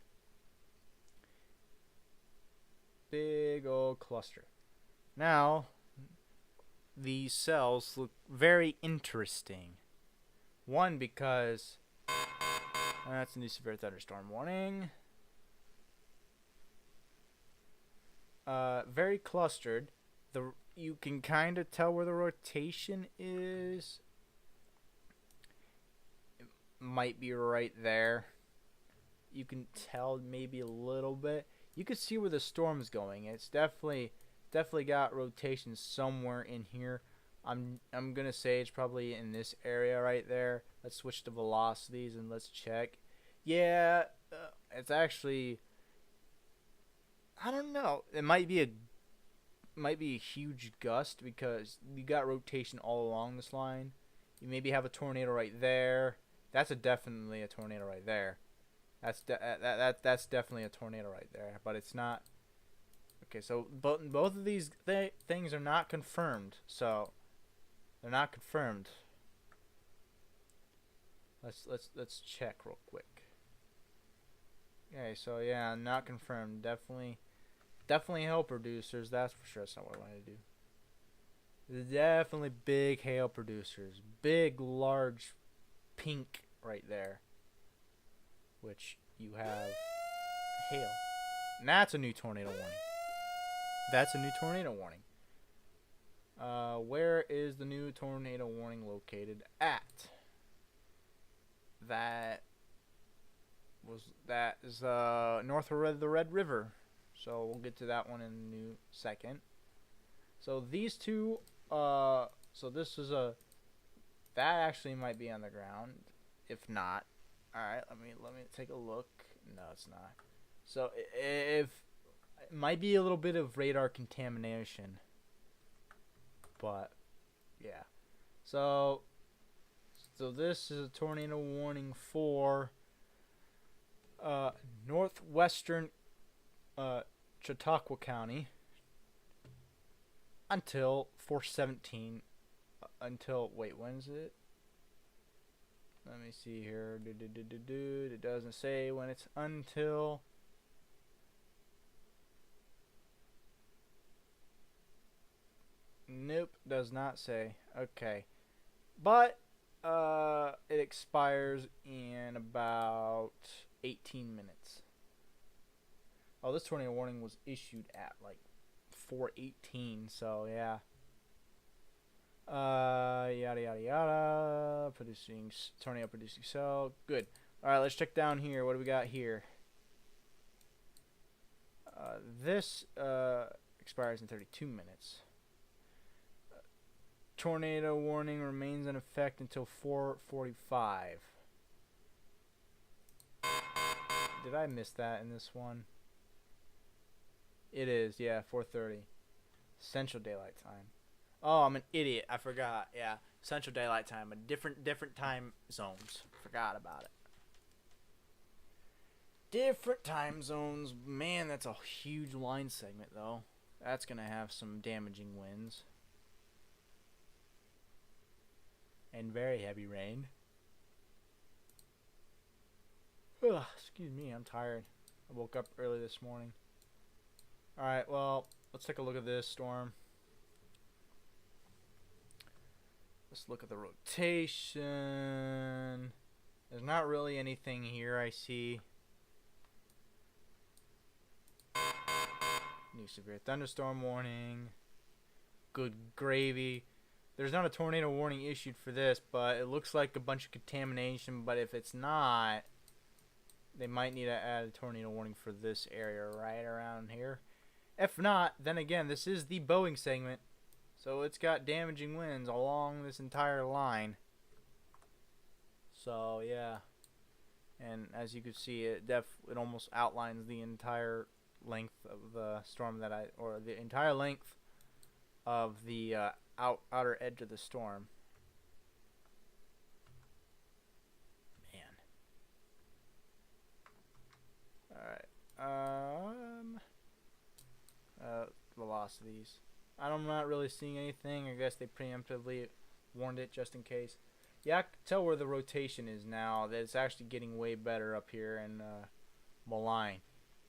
Big old cluster. Now, these cells look very interesting. One, because that's a new severe thunderstorm warning. Very clustered. You can kind of tell where the rotation is. It might be right there. You can tell maybe a little bit. You can see where the storm is going. It's definitely got rotation somewhere in here, I'm gonna say it's probably in this area right there. Let's switch to velocities and let's check. Yeah, it's actually, I don't know. It might be a huge gust because you got rotation all along this line. You maybe have a tornado right there. That's definitely a tornado right there. That's definitely a tornado right there, but it's not. Okay, so both of these things are not confirmed. So they're not confirmed. Let's check real quick. Okay, so yeah, not confirmed. Definitely hail producers. That's for sure. That's not what I want to do. Definitely big hail producers. Big, large, pink right there. Which you have hail. And that's a new tornado warning. That's a new tornado warning. Where is the new tornado warning located at? That is north of the Red River. So we'll get to that one in a new second. So these two, so this is that actually might be on the ground. If not, all right, let me take a look. No, it's not. So if it might be a little bit of radar contamination, but yeah. So this is a tornado warning for northwestern Chautauqua County until 4/17 until wait, when is it? Let me see here. It doesn't say when it's until. Nope, does not say. Okay. But it expires in about 18 minutes. Oh, this tornado warning was issued at like 4:18, so yeah. Yada yada yada. Producing tornado producing cell. Good. All right, let's check down here. What do we got here? This expires in 32 minutes. Tornado warning remains in effect until 4:45. Did I miss that in this one? It is, yeah, 4:30. Central Daylight Time. Oh, I'm an idiot. I forgot. Yeah, Central Daylight Time. A different time zones. Forgot about it. Different time zones. Man, that's a huge line segment, though. That's going to have some damaging winds. And very heavy rain. Ugh, excuse me, I'm tired. I woke up early this morning. Alright, well, let's take a look at this storm. Let's look at the rotation. There's not really anything here I see. New severe thunderstorm warning. Good gravy. There's not a tornado warning issued for this, but it looks like a bunch of contamination. But if it's not, they might need to add a tornado warning for this area right around here. If not, then again, this is the Boeing segment, so it's got damaging winds along this entire line. So yeah, and as you can see, it almost outlines the entire length of the storm or the entire length of the outer edge of the storm. Man. Alright. Velocities. I'm not really seeing anything. I guess they preemptively warned it just in case. Yeah, I can tell where the rotation is now. That it's actually getting way better up here in Malign.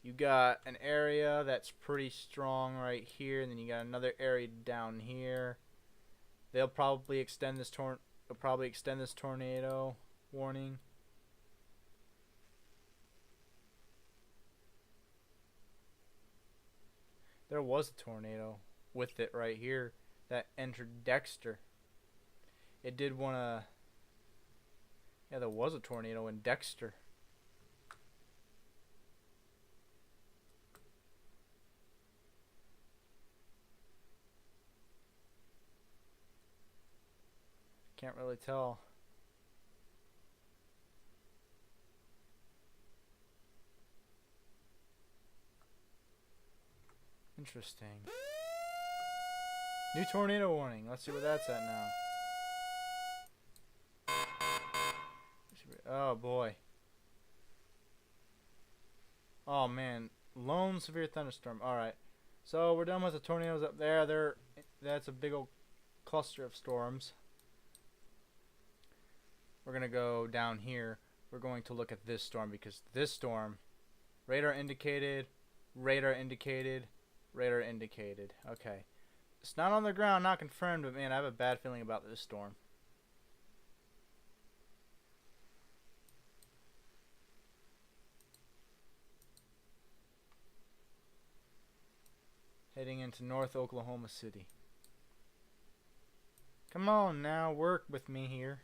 You got an area that's pretty strong right here, and then you got another area down here. They'll probably extend this tornado warning. There was a tornado with it right here that entered Dexter. It did want to. Yeah, there was a tornado in Dexter. Can't really tell. Interesting. New tornado warning. Let's see where that's at now. Oh boy. Oh man. Lone severe thunderstorm. Alright. So we're done with the tornadoes up there. That's a big old cluster of storms. We're going to go down here. We're going to look at this storm because this storm, radar indicated, radar indicated, radar indicated. Okay. It's not on the ground, not confirmed, but man, I have a bad feeling about this storm. Heading into North Oklahoma City. Come on now, work with me here.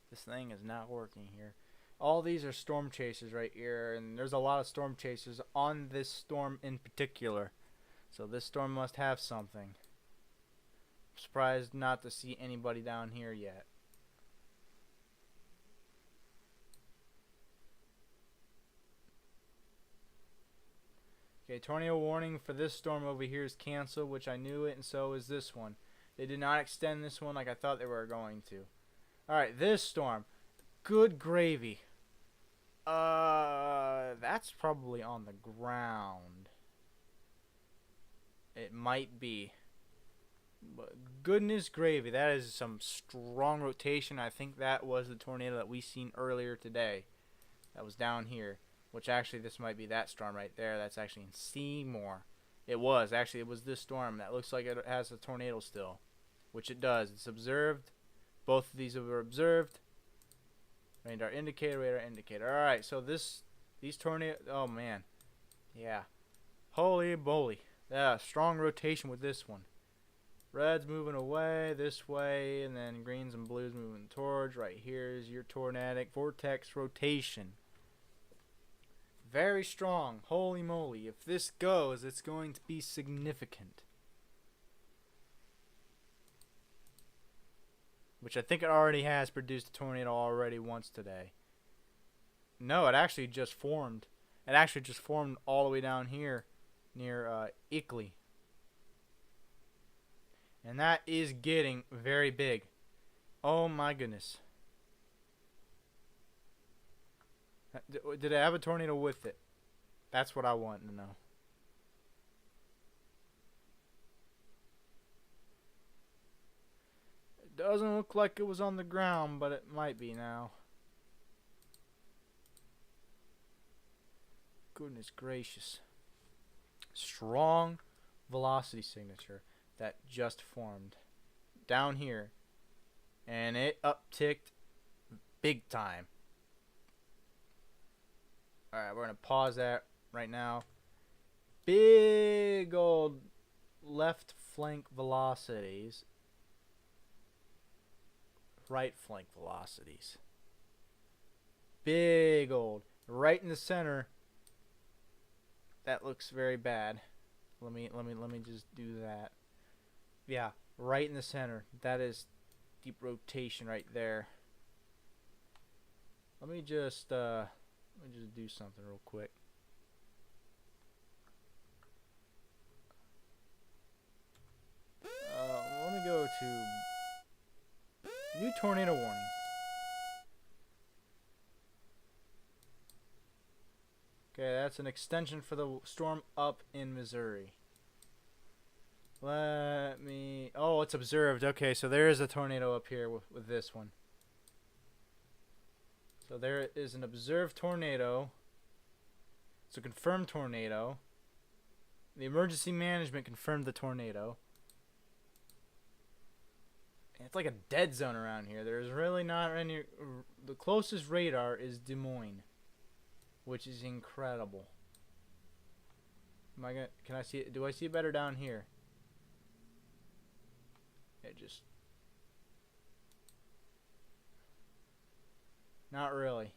This thing is not working here. All these are storm chasers right here, and there's a lot of storm chasers on this storm in particular. So this storm must have something. I'm surprised not to see anybody down here yet. Okay, tornado warning for this storm over here is canceled, which I knew it, and so is this one. They did not extend this one like I thought they were going to. Alright, this storm. Good gravy. That's probably on the ground. It might be. But goodness gravy, that is some strong rotation. I think that was the tornado that we seen earlier today. That was down here. Which actually, this might be that storm right there. That's actually in Seymour. It was. Actually, it was this storm. That looks like it has a tornado still. Which it does. It's observed. Both of these were observed. Radar indicator, radar indicator. Alright, so these tornadoes, oh man. Yeah. Holy moly. Yeah, strong rotation with this one. Red's moving away this way, and then greens and blues moving towards. Right here is your tornadic vortex rotation. Very strong. Holy moly. If this goes, it's going to be significant. Which I think it already has produced a tornado already once today. No, it actually just formed. It actually just formed all the way down here near Ickley. And that is getting very big. Oh my goodness. Did it have a tornado with it? That's what I want to know. Doesn't look like it was on the ground, but it might be now. Goodness gracious. Strong velocity signature that just formed down here. And it upticked big time. Alright, we're going to pause that right now. Big old left flank velocities. Right flank velocities. Big old. Right in the center. That looks very bad. Let me just do that. Yeah, right in the center. That is deep rotation right there. Let me just do something real quick. Let me go to new tornado warning. Okay, that's an extension for the storm up in Missouri. Let me... Oh, it's observed. Okay, so there is a tornado up here with this one. So there is an observed tornado. It's a confirmed tornado. The emergency management confirmed the tornado. It's like a dead zone around here. There's really not any... The closest radar is Des Moines, which is incredible. Am I gonna... Can I see it? Do I see it better down here? It just... Not really.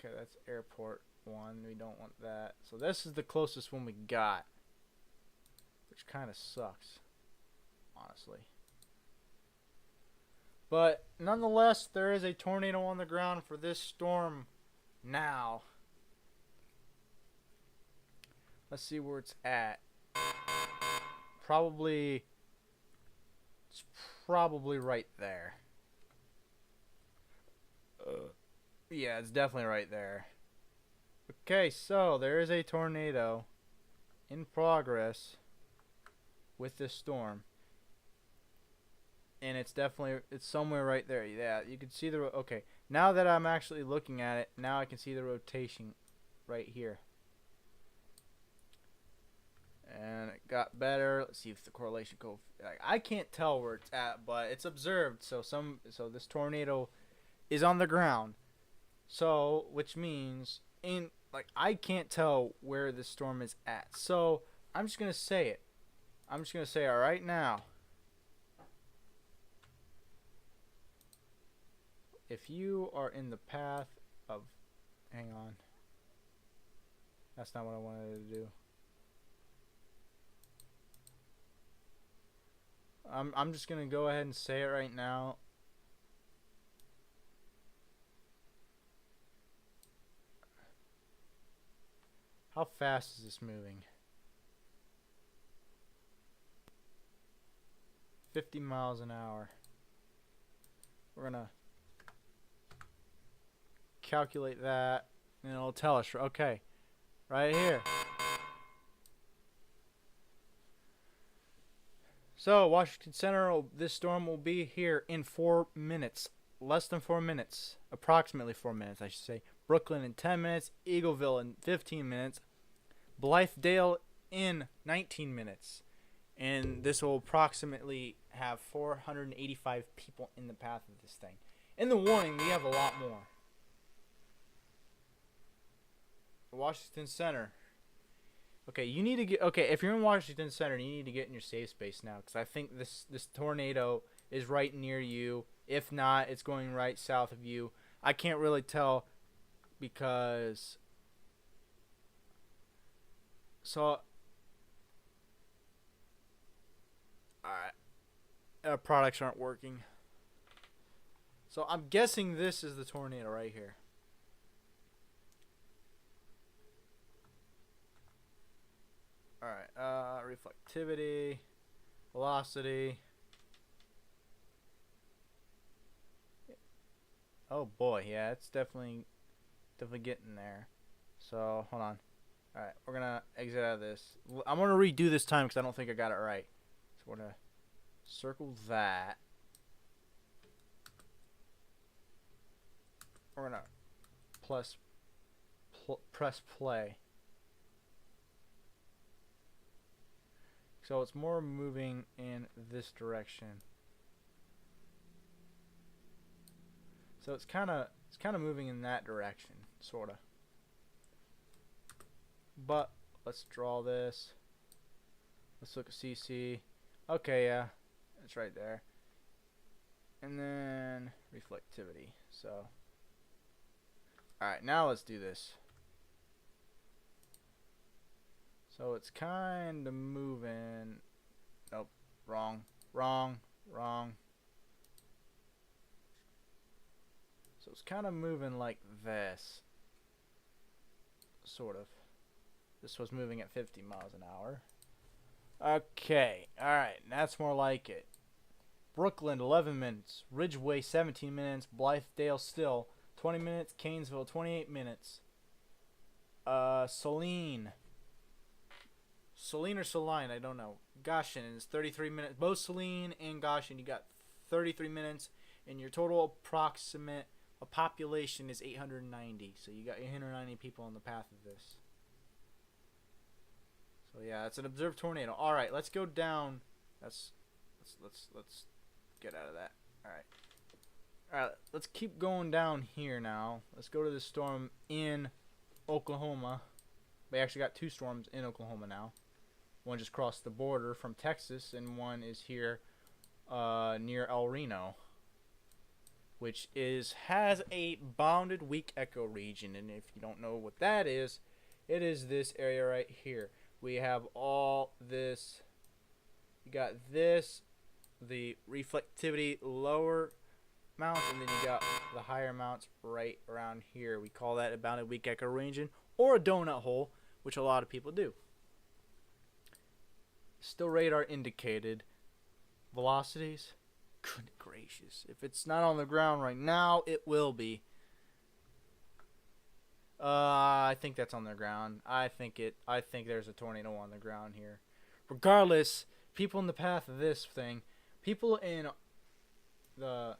Okay, that's airport 1. We don't want that. So this is the closest one we got, which kind of sucks, honestly. But nonetheless, there is a tornado on the ground for this storm now. Let's see where it's at. It's probably right there. Yeah, it's definitely right there. Okay, so there is a tornado in progress with this storm. And it's somewhere right there. Yeah, you can see the, okay. Now that I'm actually looking at it, now I can see the rotation right here. And it got better. Let's see if the correlation I can't tell where it's at, but it's observed. So this tornado is on the ground. So, which means I can't tell where this storm is at. So, I'm just going to say it. I'm just going to say it right now. If you are in the path of, hang on. That's not what I wanted to do. I'm just going to go ahead and say it right now. How fast is this moving? 50 miles an hour. We're going to calculate that, and it'll tell us, okay, right here. So, Washington Center, this storm will be here in 4 minutes. Less than 4 minutes. Approximately 4 minutes, I should say. Brooklyn in 10 minutes. Eagleville in 15 minutes. Blythedale in 19 minutes. And this will approximately have 485 people in the path of this thing. In the warning, we have a lot more. Washington Center. Okay, you need to get, okay, if you're in Washington Center, you need to get in your safe space now, because I think this tornado is right near you. If not, it's going right south of you. I can't really tell because, so, alright, products aren't working. So I'm guessing this is the tornado right here. Alright, reflectivity, velocity. Oh boy, yeah, it's definitely getting there. So, hold on. Alright, we're gonna exit out of this. I'm gonna redo this time because I don't think I got it right. So we're gonna circle that. We're gonna press play. So it's more moving in this direction. So it's kind of moving in that direction, sorta. But let's draw this. Let's look at CC. Okay, yeah, it's right there. And then reflectivity. So, all right, now let's do this. So it's kind of moving. Nope, wrong. So it's kind of moving like this. Sort of. This was moving at 50 miles an hour. Okay, alright, that's more like it. Brooklyn, 11 minutes. Ridgeway, 17 minutes. Blythedale still, 20 minutes. Canesville, 28 minutes. Saline or Saline, I don't know. Goshen is 33 minutes. Both Saline and Goshen, you got 33 minutes. And your total approximate population is 890. So you got 890 people on the path of this. So yeah, it's an observed tornado. All right, let's go down. Let's get out of that. All right, let's keep going down here now. Let's go to the storm in Oklahoma. We actually got 2 storms in Oklahoma now. One just crossed the border from Texas, and one is here near El Reno. which has a bounded weak echo region. And if you don't know what that is, it is this area right here. We have all this. You got this, the reflectivity lower mounts, and then you got the higher mounts right around here. We call that a bounded weak echo region, or a donut hole, which a lot of people do. Still radar indicated. Velocities, good gracious, if it's not on the ground right now, it will be. I think that's on the ground. I think there's a tornado on the ground here. Regardless, people in the path of this thing, people in the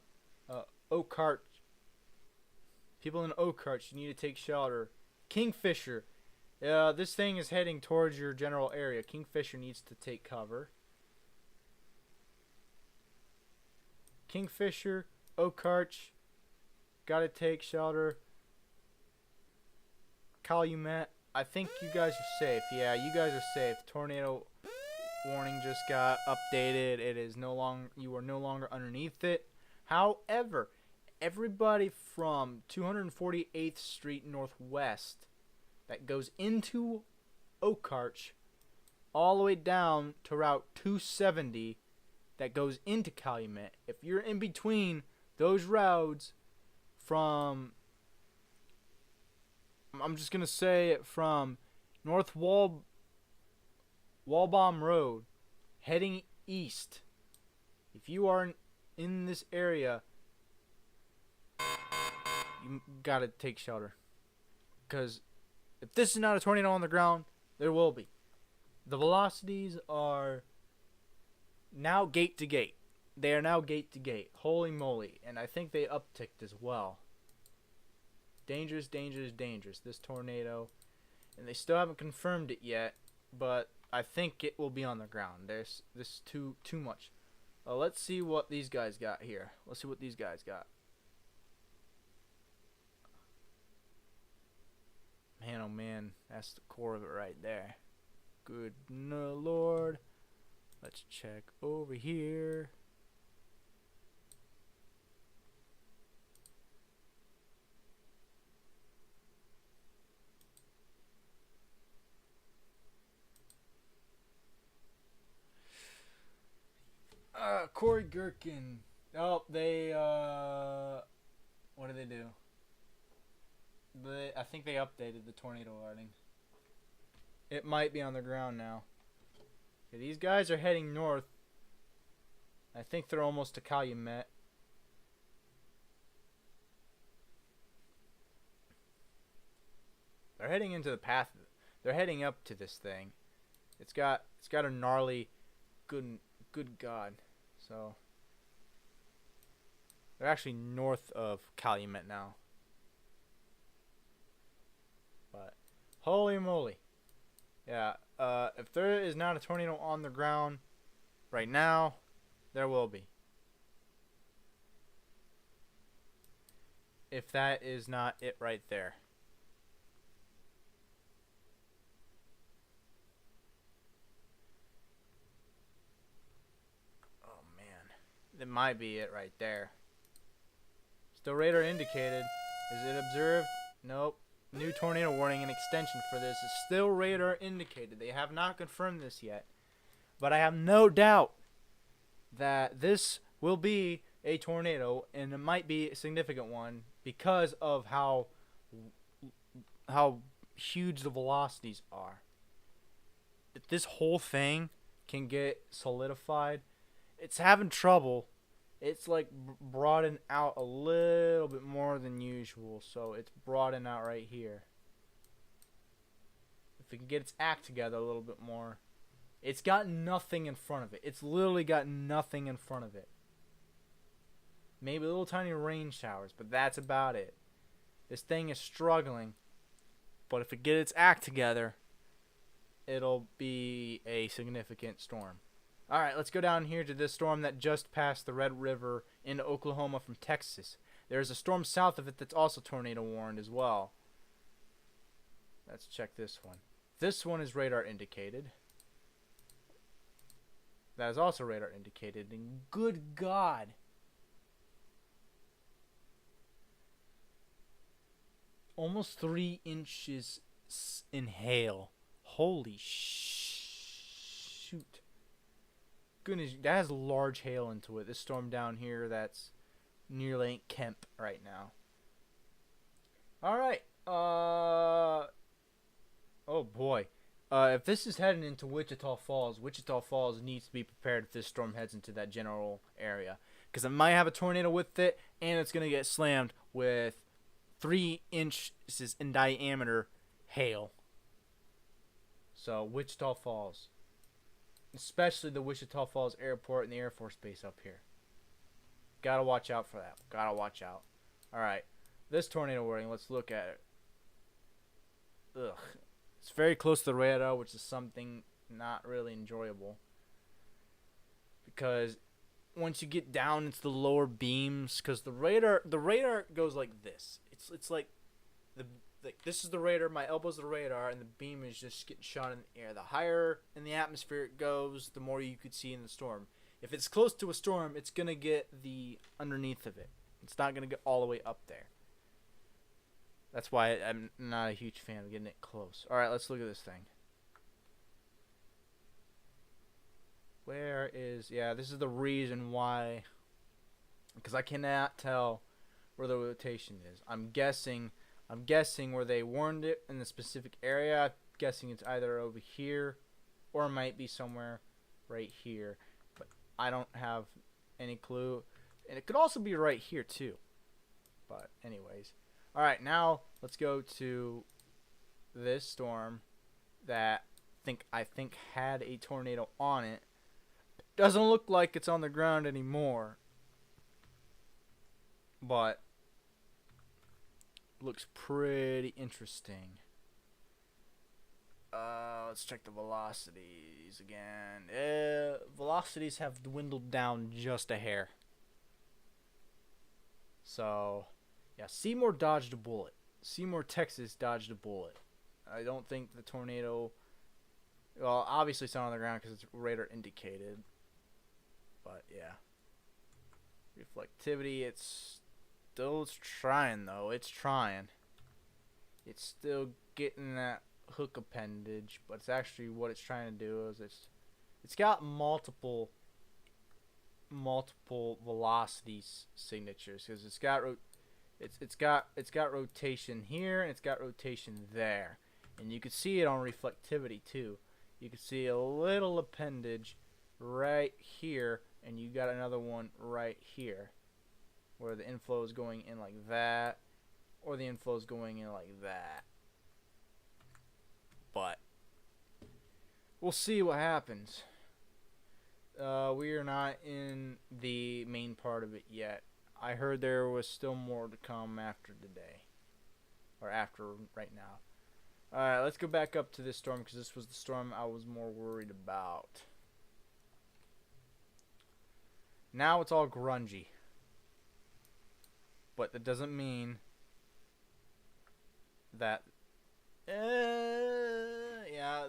Oakhart, you need to take shelter. Kingfisher, this thing is heading towards your general area. Kingfisher needs to take cover. Kingfisher, Oakhart, gotta take shelter. Calumet, I think you guys are safe. Yeah, you guys are safe. Tornado warning just got updated. It is no longer, you are no longer underneath it. However, everybody from 248th Street Northwest that goes into Oakhart all the way down to Route 270 that goes into Calumet, if you're in between those roads from, I'm just going to say it, from North Walbaum Road heading east, if you are in this area, you got to take shelter. Because if this is not a tornado on the ground, there will be. The velocities are now gate to gate. They are now gate to gate. Holy moly. And I think they upticked as well. Dangerous, dangerous, dangerous. This tornado. And they still haven't confirmed it yet. But I think it will be on the ground. This is too much. Let's see what these guys got here. Let's see what these guys got. Man, oh man. That's the core of it right there. Good no Lord. Let's check over here. Corey Gherkin. Oh, they, what did they do? I think they updated the tornado warning. It might be on the ground now. Okay, these guys are heading north. I think they're almost to Calumet. They're heading into the path. They're heading up to this thing. It's got a gnarly, good God. So they're actually north of Calumet now. But holy moly. Yeah, if there is not a tornado on the ground right now, there will be. If that is not it right there. Oh man, that might be it right there. Still radar indicated. Is it observed? Nope. New tornado warning and extension for this is still radar indicated. They have not confirmed this yet. But I have no doubt that this will be a tornado, and it might be a significant one because of how huge the velocities are. If this whole thing can get solidified, it's having trouble. It's like broadened out a little bit more than usual, so it's broadened out right here. If it can get its act together a little bit more. It's got nothing in front of it. It's literally got nothing in front of it. Maybe little tiny rain showers, but that's about it. This thing is struggling, but if it gets its act together, it'll be a significant storm. Alright, let's go down here to this storm that just passed the Red River into Oklahoma from Texas. There's a storm south of it that's also tornado warned as well. Let's check this one. This one is radar indicated. That is also radar indicated. And good God. almost 3 inches in hail. Holy shoot. Goodness, that has large hail into it. This storm down here, that's near Lake Kemp right now. Alright. Oh boy. If this is heading into Wichita Falls needs to be prepared if this storm heads into that general area. Because it might have a tornado with it, and it's going to get slammed with 3 inches in diameter hail. So, Wichita Falls. Especially the Wichita Falls Airport and the Air Force Base up here. Gotta watch out for that. Gotta watch out. Alright. This tornado warning, let's look at it. Ugh. It's very close to the radar, which is something not really enjoyable. Because once you get down into the lower beams, because the radar goes like this. It's like this is the radar, my elbow's the radar, and the beam is just getting shot in the air. The higher in the atmosphere it goes, the more you could see in the storm. If it's close to a storm, it's gonna get the underneath of it. It's not gonna get all the way up there. That's why I'm not a huge fan of getting it close. Alright, let's look at this thing. Where is... Yeah, this is the reason why... Because I cannot tell where the rotation is. I'm guessing where they warned it in the specific area. I'm guessing it's either over here or it might be somewhere right here. But I don't have any clue. And it could also be right here too. But anyways... Alright, now let's go to this storm that I think had a tornado on it. Doesn't look like it's on the ground anymore. But looks pretty interesting. Let's check the velocities again. Velocities have dwindled down just a hair. So... yeah, Seymour dodged a bullet. Seymour, Texas dodged a bullet. I don't think the tornado... Well, obviously it's not on the ground because it's radar indicated. But, yeah. Reflectivity, it's trying, though. It's trying. It's still getting that hook appendage. But it's actually what it's trying to do is it's got multiple velocity signatures. Because it's got... It's got rotation here and it's got rotation there, and you can see it on reflectivity too. You can see a little appendage right here, and you got another one right here, where the inflow is going in like that, or the inflow is going in like that. But we'll see what happens. We are not in the main part of it yet. I heard there was still more to come after today. Or after right now. Alright, let's go back up to this storm because this was the storm I was more worried about. Now it's all grungy. But that doesn't mean that... yeah,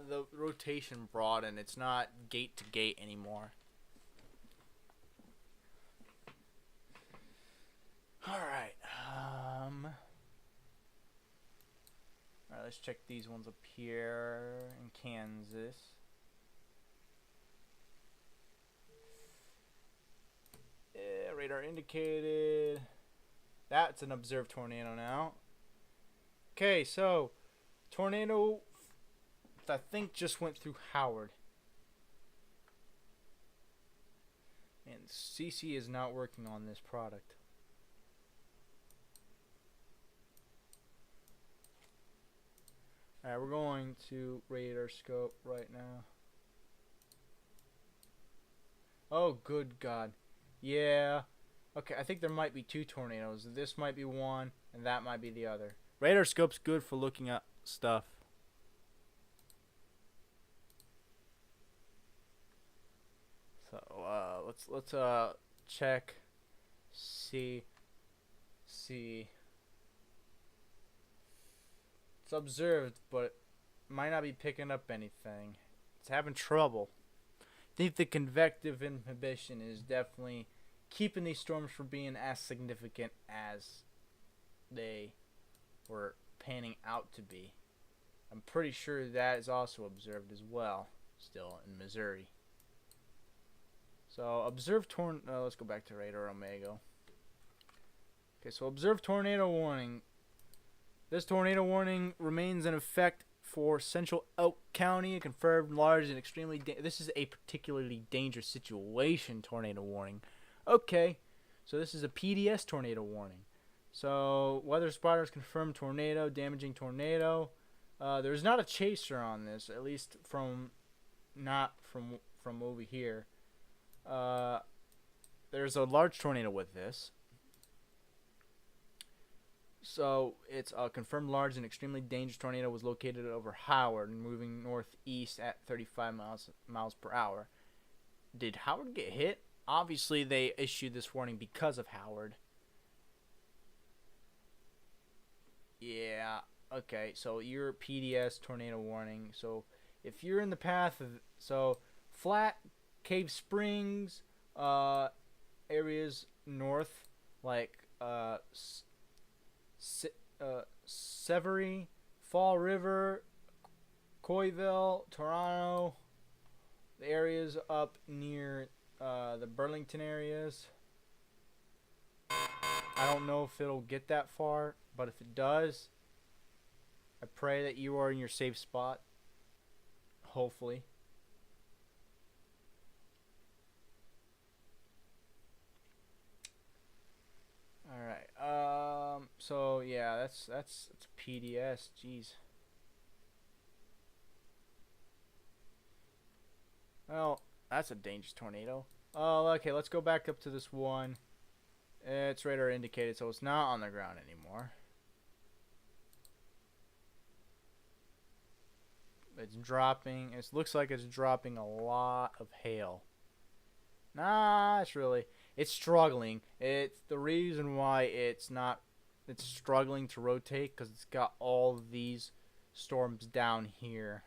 the rotation broadened. It's not gate to gate anymore. Alright, alright, let's check these ones up here in Kansas. Yeah, radar indicated. That's an observed tornado now. Okay, so, tornado, I think just went through Howard. And CC is not working on this product. Alright, we're going to radar scope right now. Oh, good God. Yeah. Okay, I think there might be 2 tornadoes. This might be one, and that might be the other. Radar scope's good for looking at stuff. So, let's check. See. It's observed, but might not be picking up anything. It's having trouble. I think the convective inhibition is definitely keeping these storms from being as significant as they were panning out to be. I'm pretty sure that is also observed as well, still in Missouri. So observe let's go back to radar Omega. Okay, so observe tornado warning. This tornado warning remains in effect for Central Elk County. A confirmed large and extremely this is a particularly dangerous situation tornado warning. Okay, so this is a PDS tornado warning. So weather spotters confirmed tornado, damaging tornado. There's not a chaser on this, at least not from over here. There's a large tornado with this. So it's a confirmed large and extremely dangerous tornado was located over Howard and moving northeast at 35 miles per hour. Did Howard get hit? Obviously, they issued this warning because of Howard. Yeah. Okay. So your PDS tornado warning. So if you're in the path of Flat, Cave Springs, areas north like Severy, Fall River, Coyville, Toronto, the areas up near the Burlington areas. I don't know if it'll get that far, but if it does, I pray that you are in your safe spot. Hopefully. Alright, so yeah, that's PDS, jeez. Well, that's a dangerous tornado. Oh, okay, let's go back up to this one. It's radar indicated, so it's not on the ground anymore. It's dropping, it looks like it's dropping a lot of hail. Nah, it's struggling. It's the reason why it's struggling to rotate because it's got all these storms down here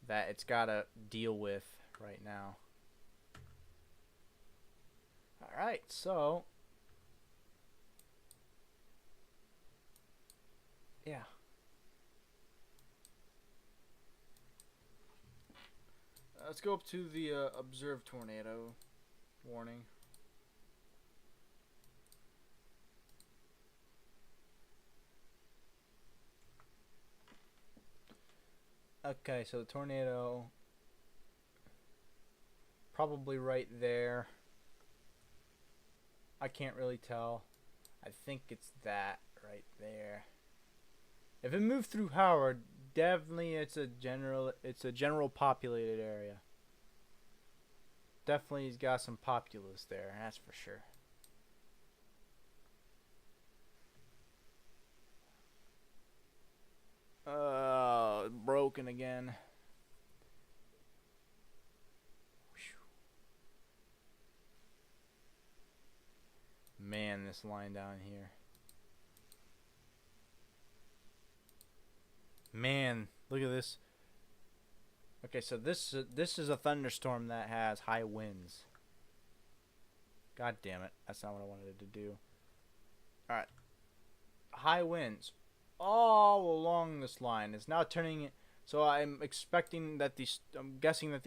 that it's got to deal with right now. Alright, so yeah. Let's go up to the observed tornado warning. Okay, so the tornado probably right there. I can't really tell. I think it's that right there. If it moved through Howard, definitely it's a general populated area. Definitely he's got some populace there, that's for sure. Broken again. Man, this line down here. Man, look at this. Okay, so this is a thunderstorm that has high winds. God damn it. That's not what I wanted it to do. Alright. High winds all along this line. It's now turning. So I'm guessing that these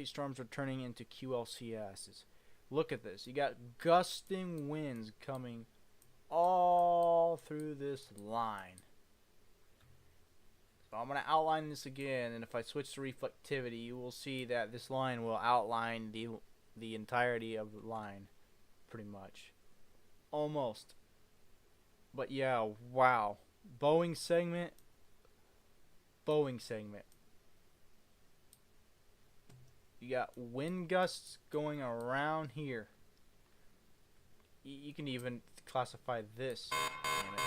storms are turning into QLCSs. Look at this. You got gusting winds coming all through this line. So I'm going to outline this again, and if I switch to reflectivity, you will see that this line will outline the entirety of the line, pretty much. Almost. But yeah, wow. Boeing segment. You got wind gusts going around here. You can even classify this. Damn it.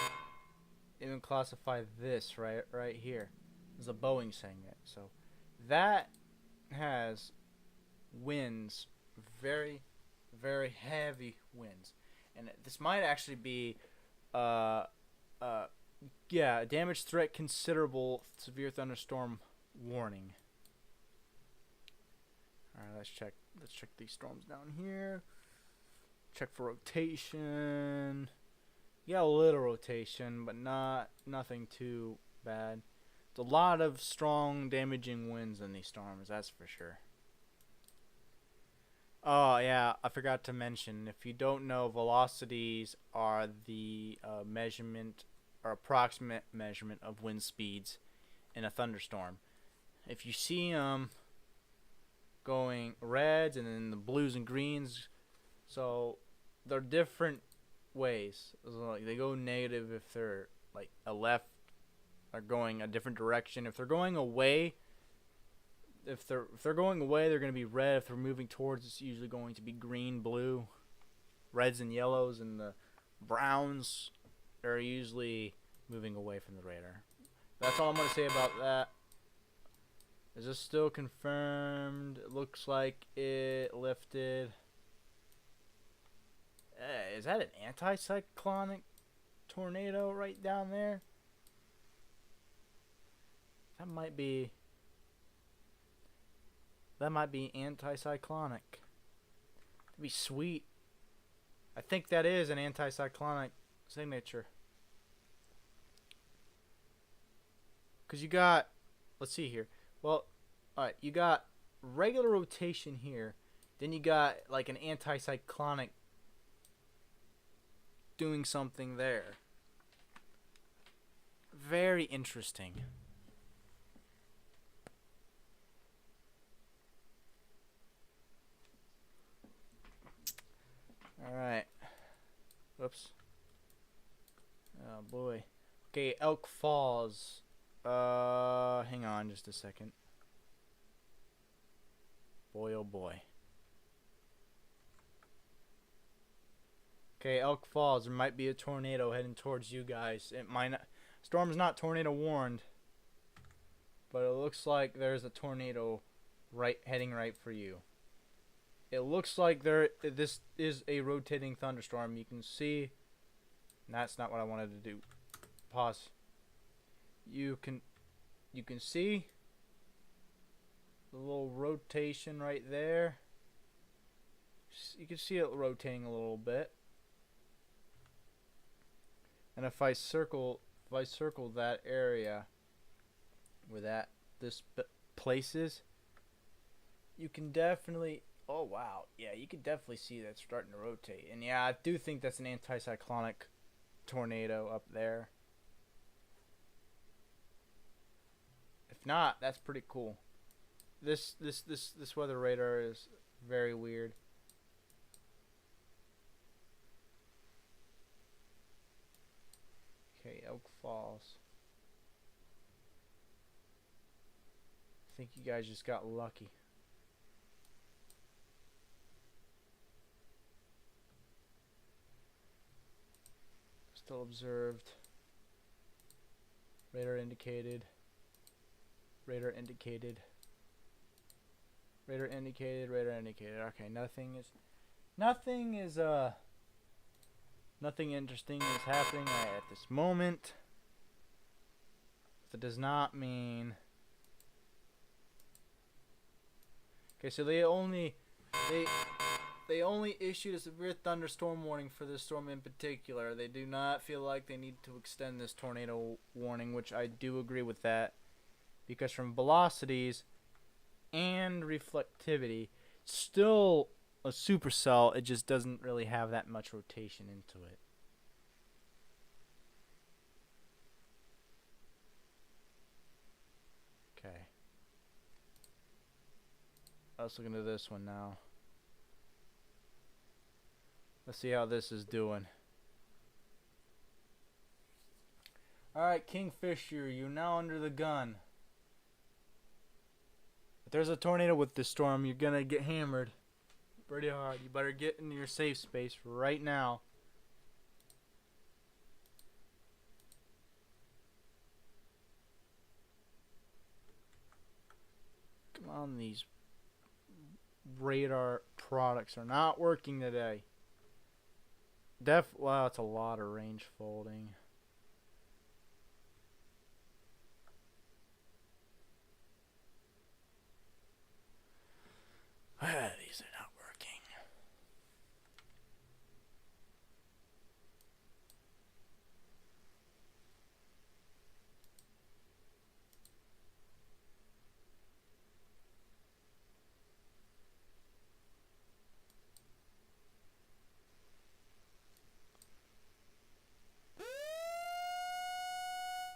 Even classify this right here as a Boeing segment. So that has winds, very, very heavy winds, and this might actually be, yeah, damage threat considerable severe thunderstorm warning. All right, let's check these storms down here. Check for rotation. You got a little rotation, but nothing too bad. It's a lot of strong, damaging winds in these storms, that's for sure. Oh yeah, I forgot to mention. If you don't know, velocities are the measurement or approximate measurement of wind speeds in a thunderstorm. If you see them going reds and then the blues and greens, so they're different ways. So like they go negative if they're like a left, or going a different direction. If they're going away, if they're going away, they're going to be red. If they're moving towards, it's usually going to be green, blue, reds and yellows, and the browns are usually moving away from the radar. That's all I'm going to say about that. Is this still confirmed? It looks like it lifted. Hey, is that an anticyclonic tornado right down there? That might be anticyclonic. That'd be sweet. I think that is an anticyclonic signature. Because you got, let's see here. Well, alright, you got regular rotation here. Then you got like an anticyclonic doing something there. Very interesting. Alright. Whoops. Oh boy. Okay, Elk Falls. Hang on just a second. Boy, oh boy. Okay, Elk Falls. There might be a tornado heading towards you guys. It might not. Storm's not tornado warned, but it looks like there's a tornado heading right for you. It looks like this is a rotating thunderstorm. You can see. That's not what I wanted to do. Pause. You can see the little rotation right there. You can see it rotating a little bit. And if I circle that area where this place is, you can definitely. Oh wow, yeah, you can definitely see that starting to rotate. And yeah, I do think that's an anticyclonic tornado up there. If not, that's pretty cool. This weather radar is very weird. Okay, Elk Falls. I think you guys just got lucky. Still observed. Radar indicated. Radar indicated. Radar indicated. Radar indicated. Okay, nothing interesting is happening right at this moment. That does not mean. Okay, so they only issued a severe thunderstorm warning for this storm in particular. They do not feel like they need to extend this tornado warning, which I do agree with that. Because from velocities and reflectivity, it's still a supercell. It just doesn't really have that much rotation into it. Okay. Let's look into this one now. Let's see how this is doing. Alright, Kingfisher, you're now under the gun. If there's a tornado with this storm, you're gonna get hammered pretty hard. You better get into your safe space right now. Come on, these radar products are not working today. Wow, it's a lot of range folding. These are not working.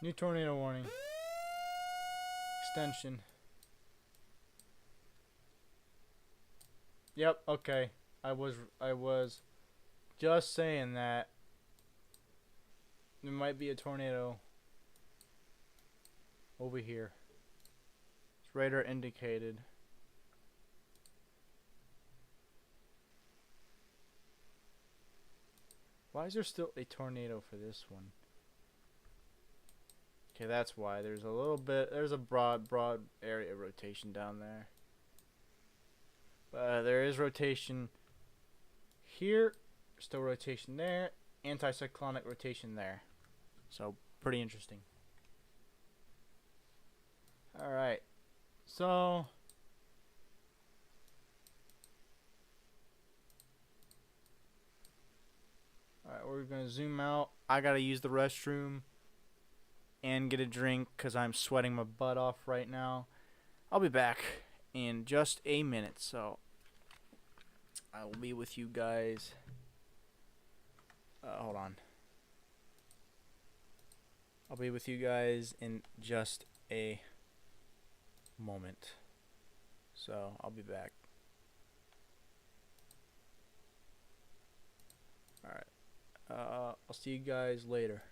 New tornado warning. Extension. Yep, okay. I was just saying that there might be a tornado over here. It's radar indicated. Why is there still a tornado for this one? Okay, that's why. There's a broad area of rotation down there. There is rotation here, still rotation there, anticyclonic rotation there. So, pretty interesting. Alright, so alright, we're gonna zoom out. I gotta use the restroom and get a drink because I'm sweating my butt off right now. I'll be back in just a minute, so I will be with you guys. Hold on. I'll be with you guys in just a moment. So I'll be back. Alright. I'll see you guys later.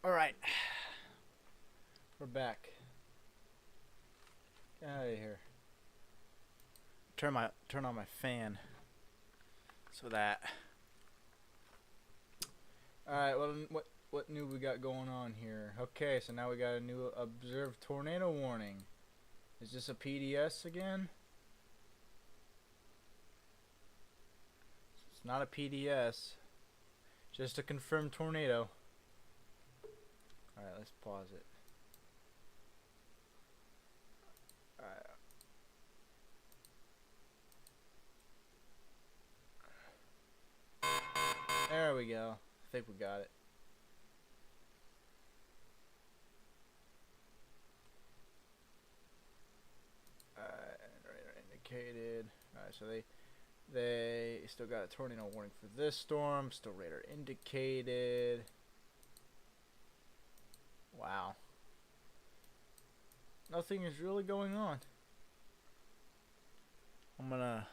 All right, we're back. Get out of here. Turn on my fan. So that. All right. Well, what new we got going on here? Okay, so now we got a new observed tornado warning. Is this a PDS again? It's not a PDS. Just a confirmed tornado. All right, let's pause it. All right. There we go. I think we got it. Radar indicated. Alright, so they still got a tornado warning for this storm. Still radar indicated. Wow. Nothing is really going on. I'm gonna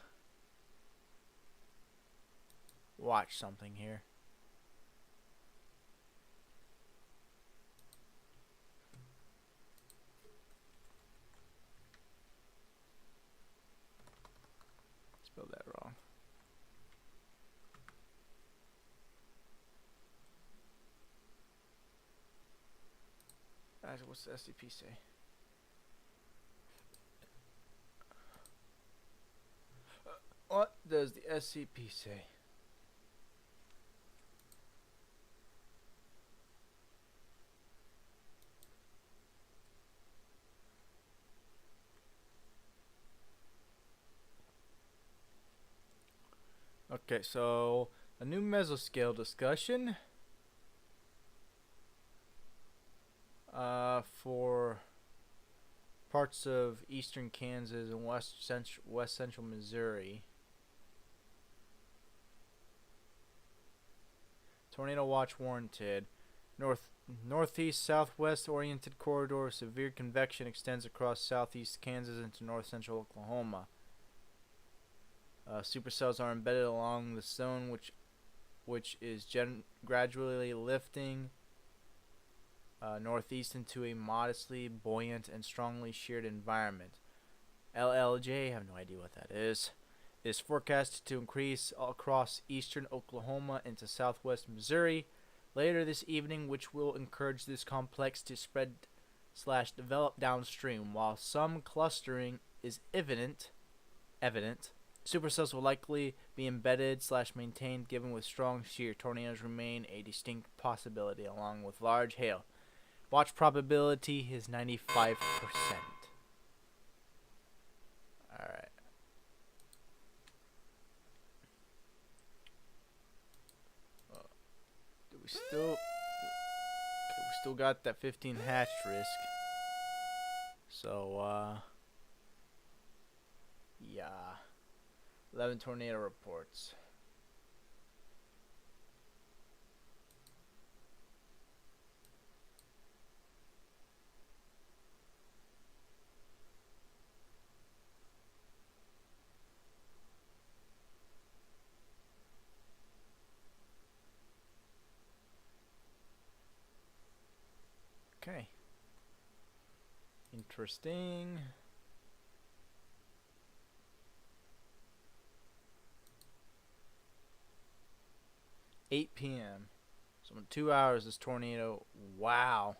watch something here. Spelled that wrong. What's the SCP say? What does the SCP say? Okay, so a new mesoscale discussion for parts of eastern Kansas and west central Missouri. Tornado watch warranted. Northeast southwest oriented corridor of severe convection extends across southeast Kansas into north central Oklahoma. Supercells are embedded along the zone, which is gradually lifting northeast into a modestly buoyant and strongly sheared environment. LLJ, I have no idea what that is. It is forecasted to increase across eastern Oklahoma into southwest Missouri later this evening, which will encourage this complex to spread/develop downstream. While some clustering is evident, supercells will likely be embedded/maintained, given with strong shear. Tornadoes remain a distinct possibility, along with large hail. Watch probability is 95%. Alright. Do we still... Okay, we still got that 15 hatch risk. So, yeah. 11 tornado reports. Okay. Interesting. $8 p.m. So in 2 hours, this tornado. Wow.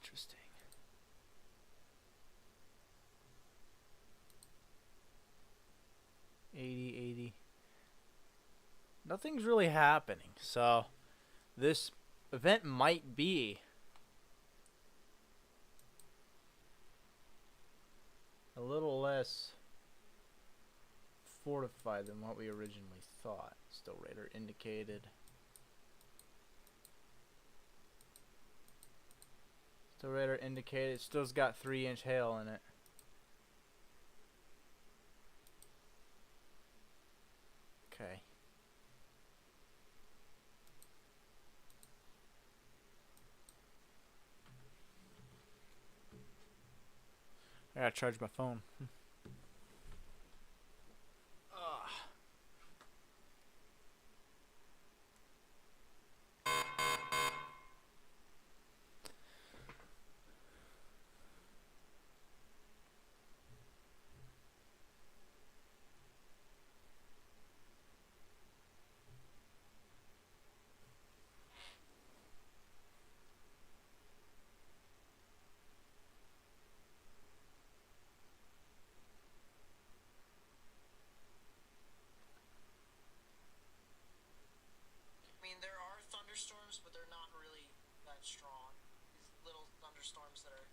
Interesting. $80. Nothing's really happening. So this event might be a little less fortified than what we originally thought. Still radar indicated. Still radar indicated. Still's got 3-inch hail in it. Okay. I gotta charge my phone. There are thunderstorms, but they're not really that strong. These little thunderstorms that are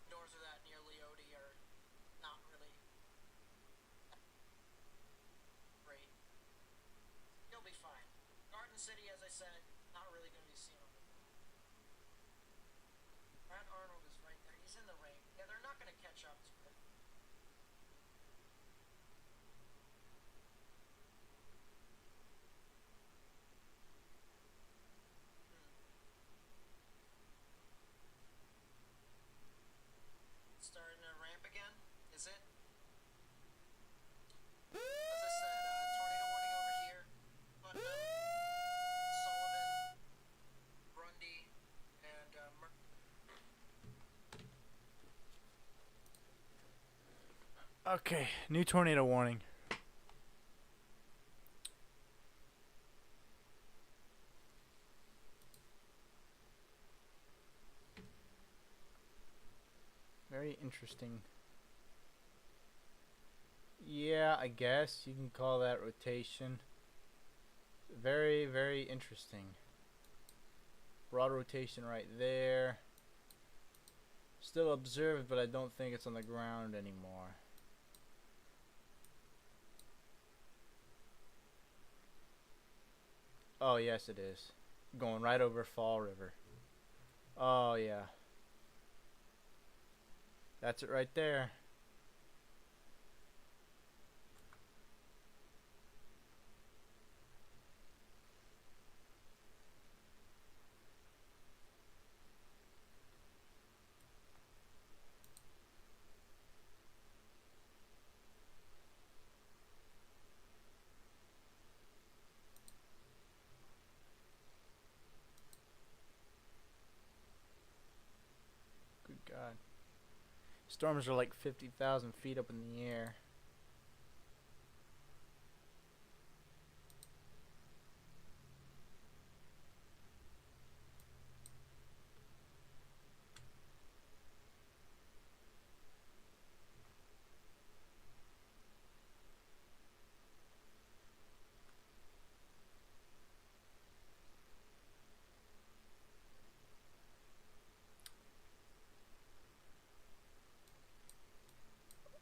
north of that near Leote are not really. City, as I said, not really going to be seen on the map. Brad Arnold is right there. He's in the ring. Yeah, they're not going to catch up to it. Starting to ramp again? Is it? As I said, tornado warning over here. Putnam, Sullivan, Grundy, and Okay, new tornado warning. Very interesting. Yeah, I guess you can call that rotation. Very, very interesting. Broad rotation right there. Still observed, but I don't think it's on the ground anymore. Oh, yes, it is. Going right over Fall River. Oh, yeah. That's it right there. Good God. Storms are like 50,000 feet up in the air.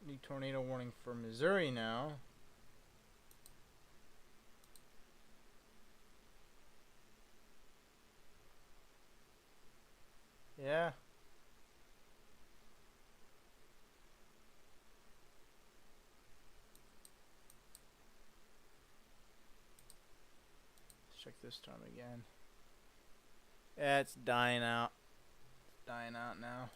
New tornado warning for Missouri now. Yeah. Let's check this storm again. Yeah, it's dying out. It's dying out now.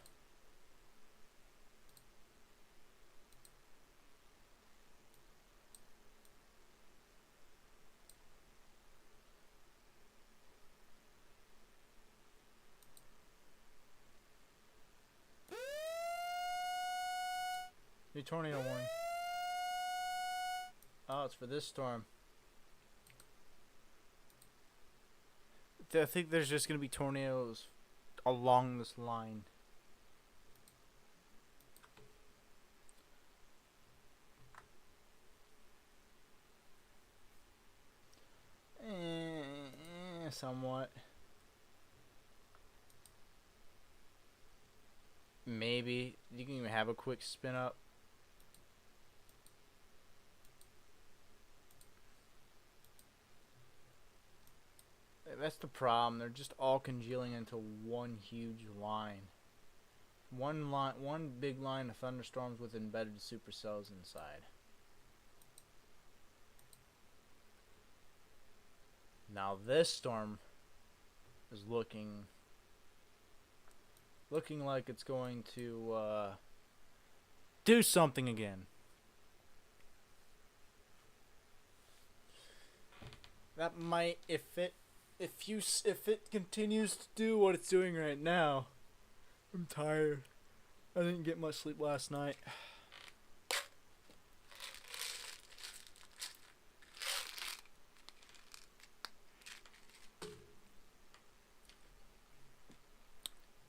New tornado warning. Oh, it's for this storm. I think there's just going to be tornadoes along this line. Somewhat. Maybe. You can even have a quick spin up. That's the problem. They're just all congealing into one huge line. One big line of thunderstorms with embedded supercells inside. Now this storm is looking like it's going to do something again. That might, if it continues to do what it's doing right now. I'm tired. I didn't get much sleep last night.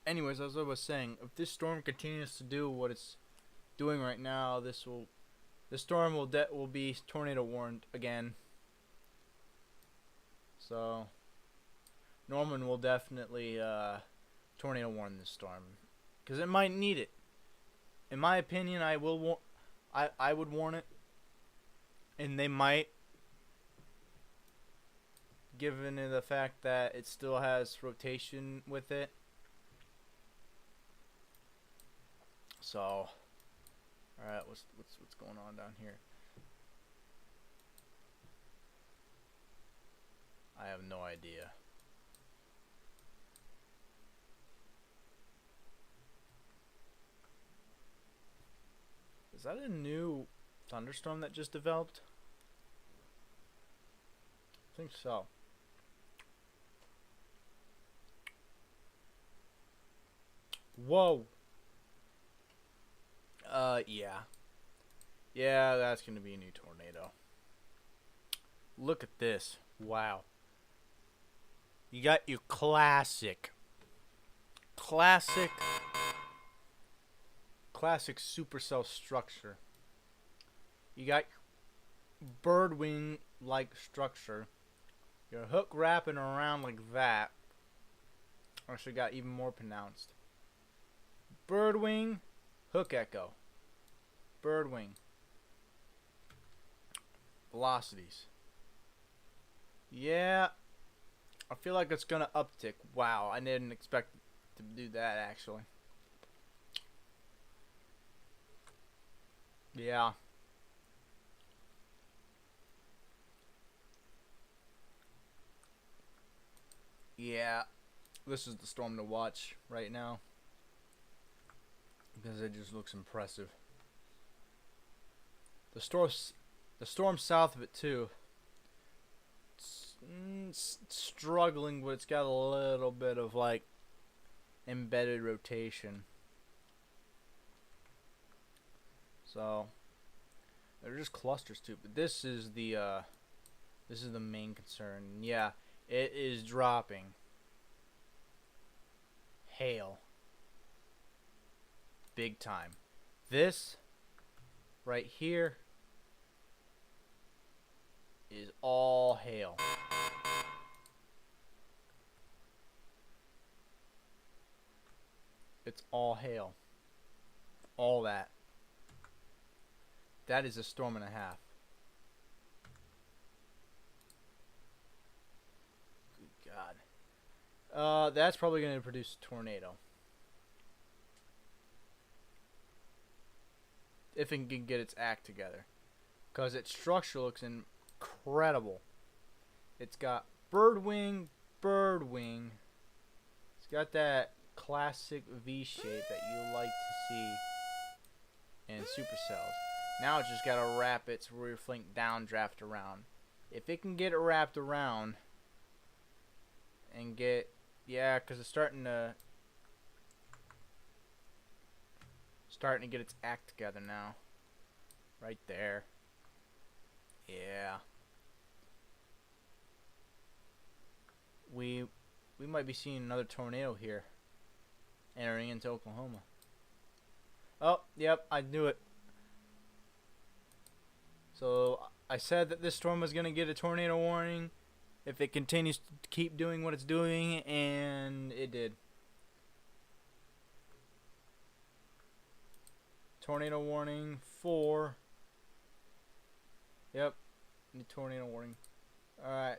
Anyways, as I was saying, if this storm continues to do what it's doing right now, the storm will be tornado warned again. So Norman will definitely tornado warn this storm because it might need it. In my opinion, I would warn it, and they might given the fact that it still has rotation with it. So, all right, what's going on down here? I have no idea. Is that a new thunderstorm that just developed? I think so. Whoa. Yeah. Yeah, that's gonna be a new tornado. Look at this. Wow. You got your classic supercell structure. You got bird wing like structure. Your hook wrapping around like that. Actually got even more pronounced. Bird wing, hook echo. Bird wing. Velocities. Yeah. I feel like it's gonna uptick. Wow, I didn't expect to do that actually. Yeah. Yeah. This is the storm to watch right now. Because it just looks impressive. The storm south of it too. It's struggling, but it's got a little bit of like embedded rotation. So they're just clusters too. But this is the main concern. Yeah, it is dropping hail big time. This right here is all hail. It's all hail. All that. That is a storm and a half. Good God. That's probably going to produce a tornado. If it can get its act together. Because its structure looks incredible. It's got bird wing. It's got that classic V shape that you like to see in supercells. Now it's just got to wrap its rear flank downdraft around. If it can get it wrapped around and get, yeah, because it's starting to get its act together now. Right there. Yeah. We might be seeing another tornado here entering into Oklahoma. Oh, yep, I knew it. So I said that this storm was going to get a tornado warning if it continues to keep doing what it's doing, and it did. Tornado warning for. Yep, the tornado warning. Alright,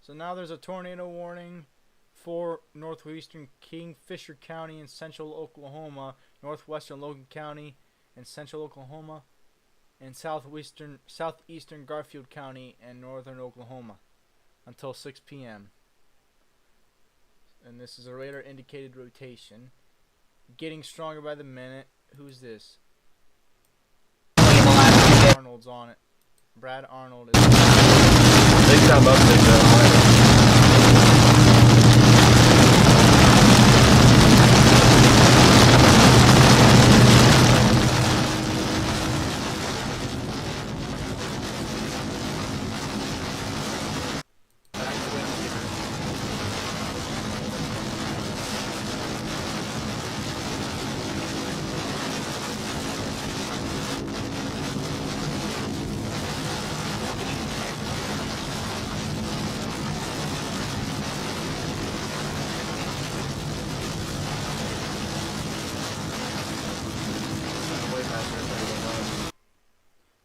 so now there's a tornado warning for northwestern Kingfisher County and central Oklahoma, northwestern Logan County and central Oklahoma, and southeastern Garfield County and northern Oklahoma until 6 p.m. And this is a radar indicated rotation. Getting stronger by the minute. Who's this? Arnold's on it. Brad Arnold is. Big time update though.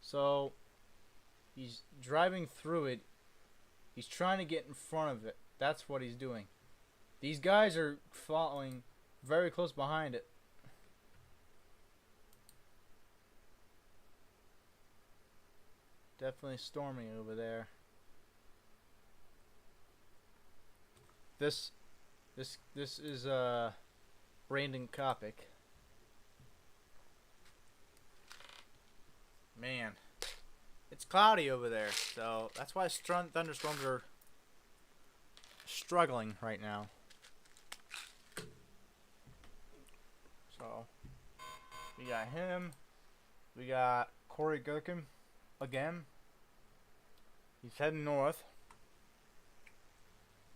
So he's driving through it. He's trying to get in front of it. That's what he's doing. These guys are following very close behind it. Definitely storming over there. This is Brandon Kopic. Man, it's cloudy over there, so that's why thunderstorms are struggling right now. So we got him. We got Corey Gherkin again. He's heading north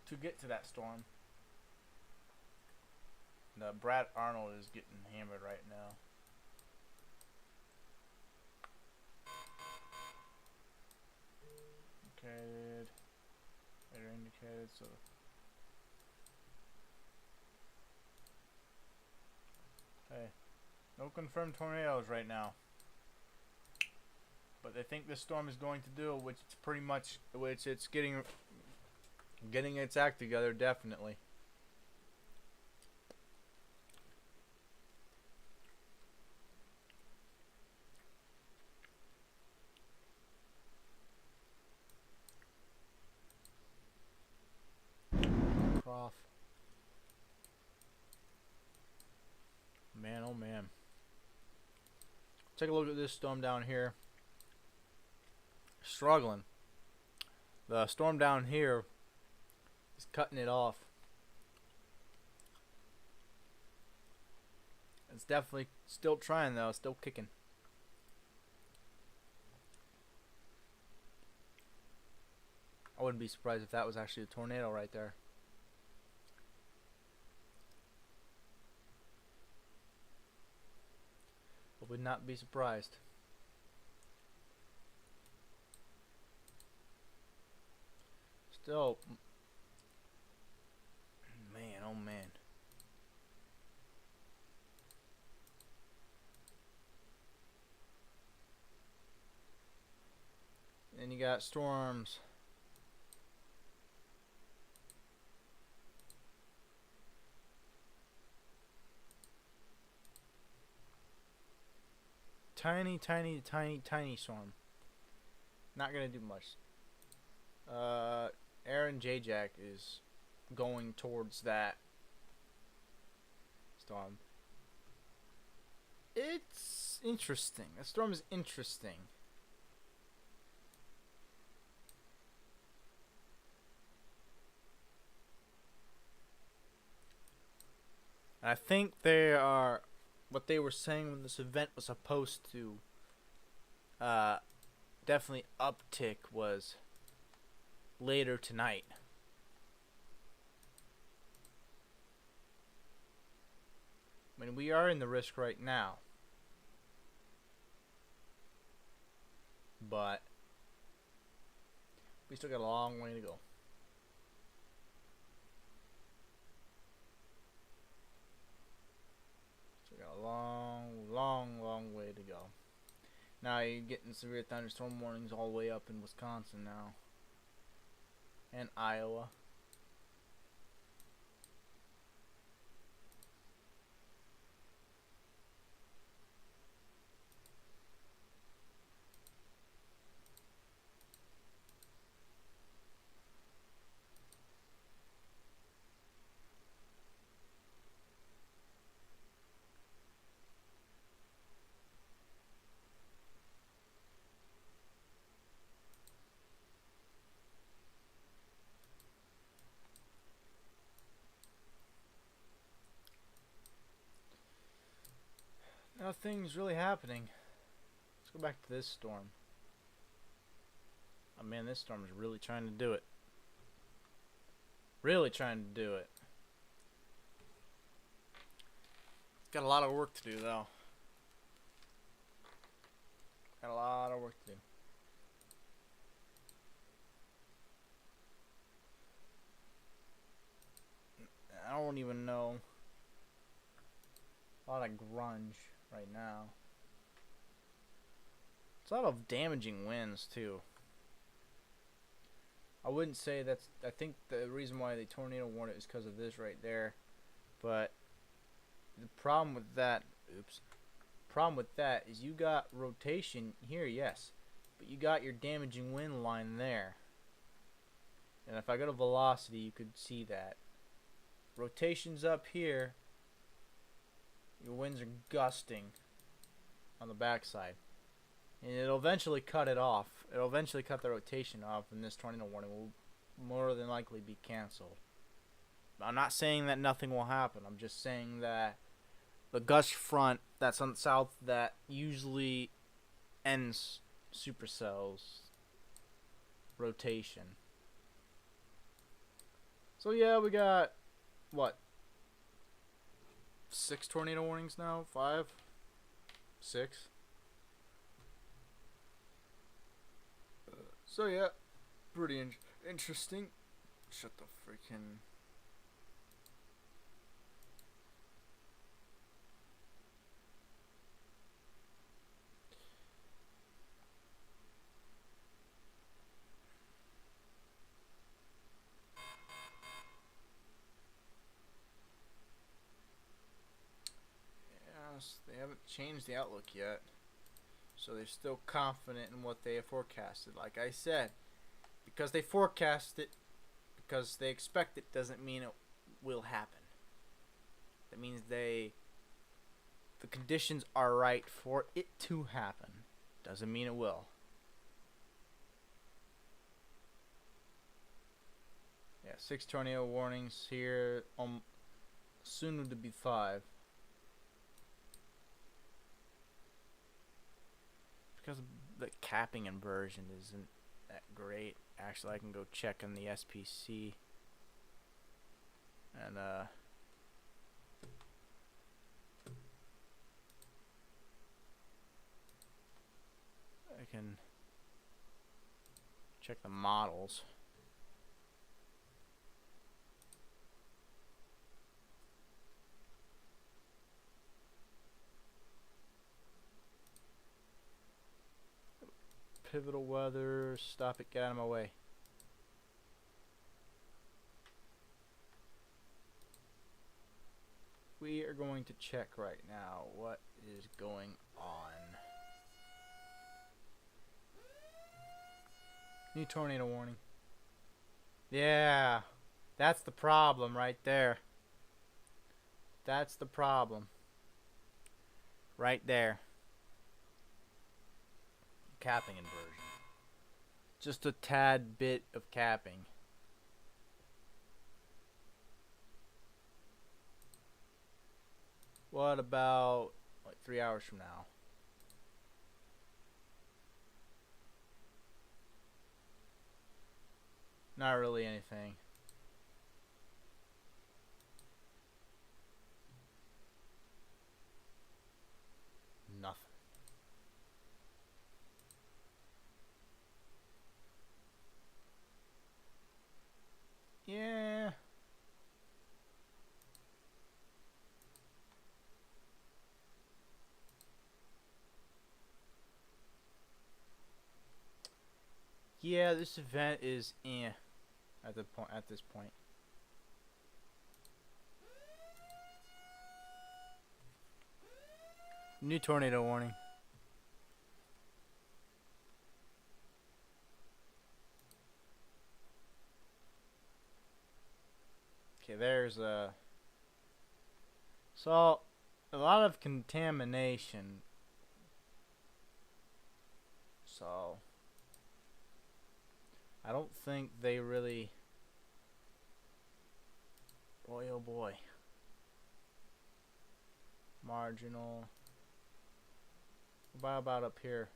to get to that storm. Brad Arnold is getting hammered right now. Indicated. Radar indicated, so. Hey, no confirmed tornadoes right now. But they think this storm is going to do, which it's pretty much, which it's getting its act together, definitely. Croft. Man, oh man. Take a look at this storm down here. Struggling. The storm down here is cutting it off. It's definitely still trying though, still kicking. I wouldn't be surprised if that was actually a tornado right there. I would not be surprised. Still, man, oh man. Then you got storms. Tiny, tiny, tiny, tiny storm. Not gonna do much. Aaron J-Jack is going towards that storm. It's interesting. That storm is interesting. I think they are what they were saying when this event was supposed to definitely uptick was later tonight. I mean, we are in the risk right now, but we still got a long way to go. Still got a long way to go. Now you're getting severe thunderstorm warnings all the way up in Wisconsin now. And Iowa. Nothing's really happening. Let's go back to this storm. Oh man, this storm is really trying to do it. Really trying to do it. Got a lot of work to do though. Got a lot of work to do. I don't even know. A lot of grunge right now. It's a lot of damaging winds too. I wouldn't say that's. I think the reason why they tornado warn it is because of this right there. But the problem with that, problem with that is you got rotation here, yes, but you got your damaging wind line there. And if I go to velocity, you could see that. Rotation's up here. Your winds are gusting on the backside. And it'll eventually cut it off. It'll eventually cut the rotation off, and this tornado warning will more than likely be canceled. I'm not saying that nothing will happen. I'm just saying that the gust front that's on the south that usually ends supercells rotation. So yeah, we got what? 6 tornado warnings now? 5? 6? So yeah, pretty interesting. Shut the freaking... Yes, they haven't changed the outlook yet. So they're still confident in what they have forecasted. Like I said, because they forecast it, because they expect it, doesn't mean it will happen. That means the conditions are right for it to happen. Doesn't mean it will. Yeah, 6 tornado warnings here. Soon to be 5. Because the capping inversion isn't that great. Actually, I can go check on the SPC. And I can check the models. Pivotal weather, stop it, get out of my way. We are going to check right now what is going on. New tornado warning. Yeah, that's the problem right there. That's the problem. Right there. Capping inversion. Just a tad bit of capping. What about like 3 hours from now? Not really anything. Nothing. Yeah. Yeah, this event is at this point. New tornado warning. Okay, there's so a lot of contamination. So I don't think they really. Boy, oh boy. Marginal. About up here.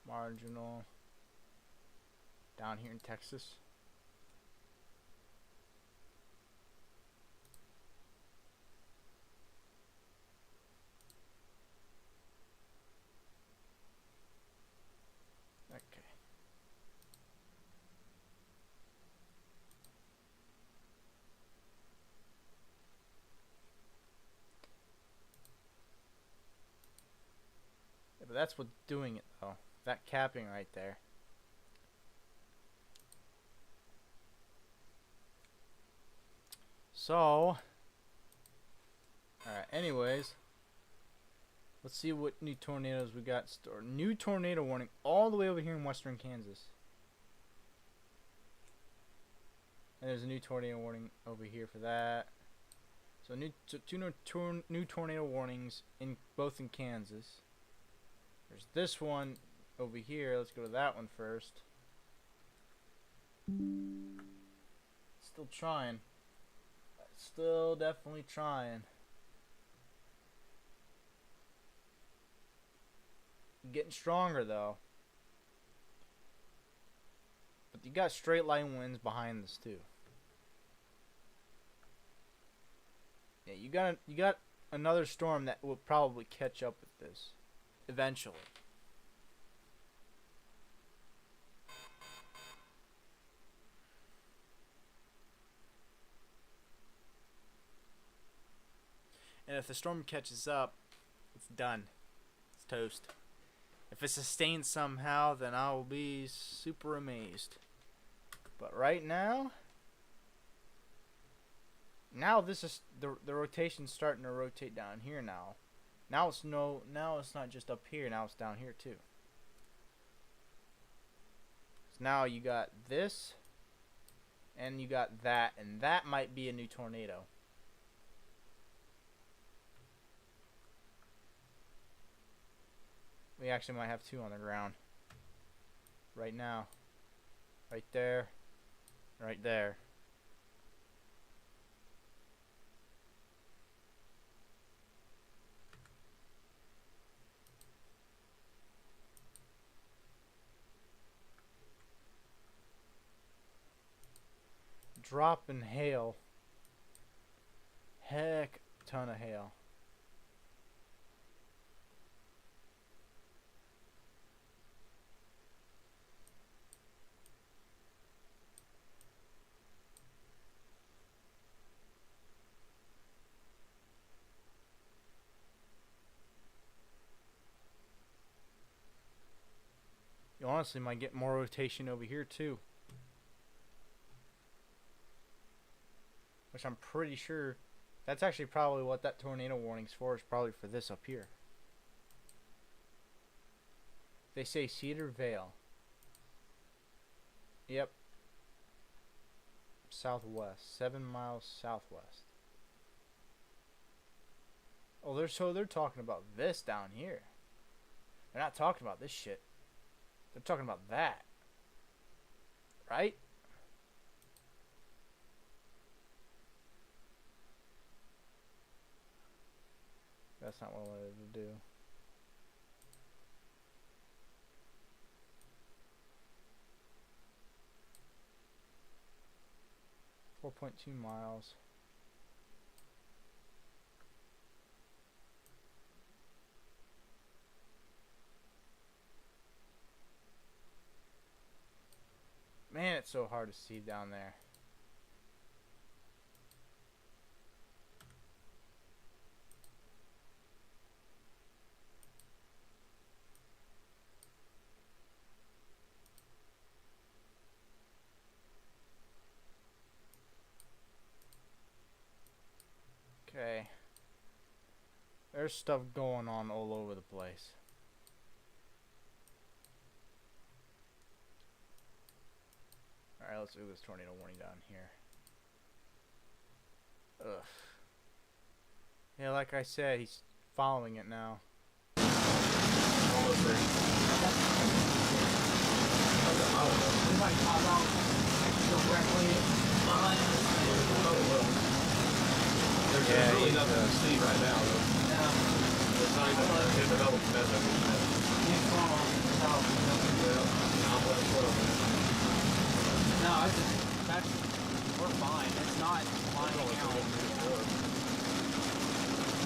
Marginal. Down here in Texas. Okay. Yeah, but that's what's doing it though. That capping right there. So, alright, anyways, let's see what new tornadoes we got stored. New tornado warning all the way over here in western Kansas. And there's a new tornado warning over here for that. So two new tornado warnings in both in Kansas. There's this one over here. Let's go to that one first. Still trying. Still definitely trying. Getting stronger though. But you got straight line winds behind this too. Yeah, you got another storm that will probably catch up with this eventually. And if the storm catches up, it's done. It's toast. If it sustains somehow, then I will be super amazed. But right now, this is the rotation's starting to rotate down here now. Now it's not just up here, now it's down here too. So now you got this and you got that, and that might be a new tornado. We actually might have two on the ground. Right now. Right there. Right there. Drop in hail. Heck ton of hail. You honestly might get more rotation over here too. Which I'm pretty sure that's actually probably what that tornado warning's for, is probably for this up here. They say Cedar Vale. Yep. Southwest. 7 miles southwest. Oh, they're talking about this down here. They're not talking about this shit. They're talking about that. Right? That's not what I wanted to do. .2 miles. Man, it's so hard to see down there. Okay. There's stuff going on all over the place. Alright, let's do this tornado warning down here. Ugh. Yeah, like I said, he's following it now. Almost there. There's really nothing to see right now, though. It's not even a developed desert. No, we're fine. It's not lining out.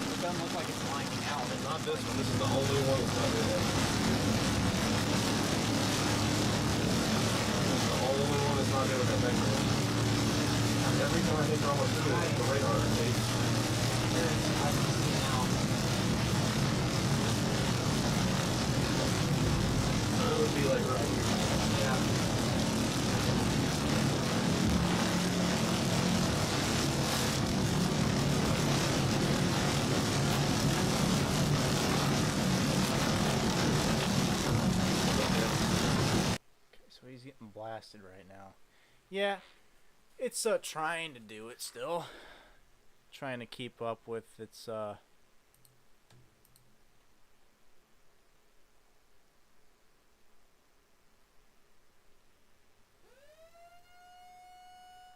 It doesn't look like it's lining out. Not this one. This is the only one that's not doing that. This is the only one that's not doing that. Every time I hit almost do it, the radar takes. I can see it now. It would be like right here. Yeah. he's getting blasted right now. Yeah, it's trying to do it still. Trying to keep up with its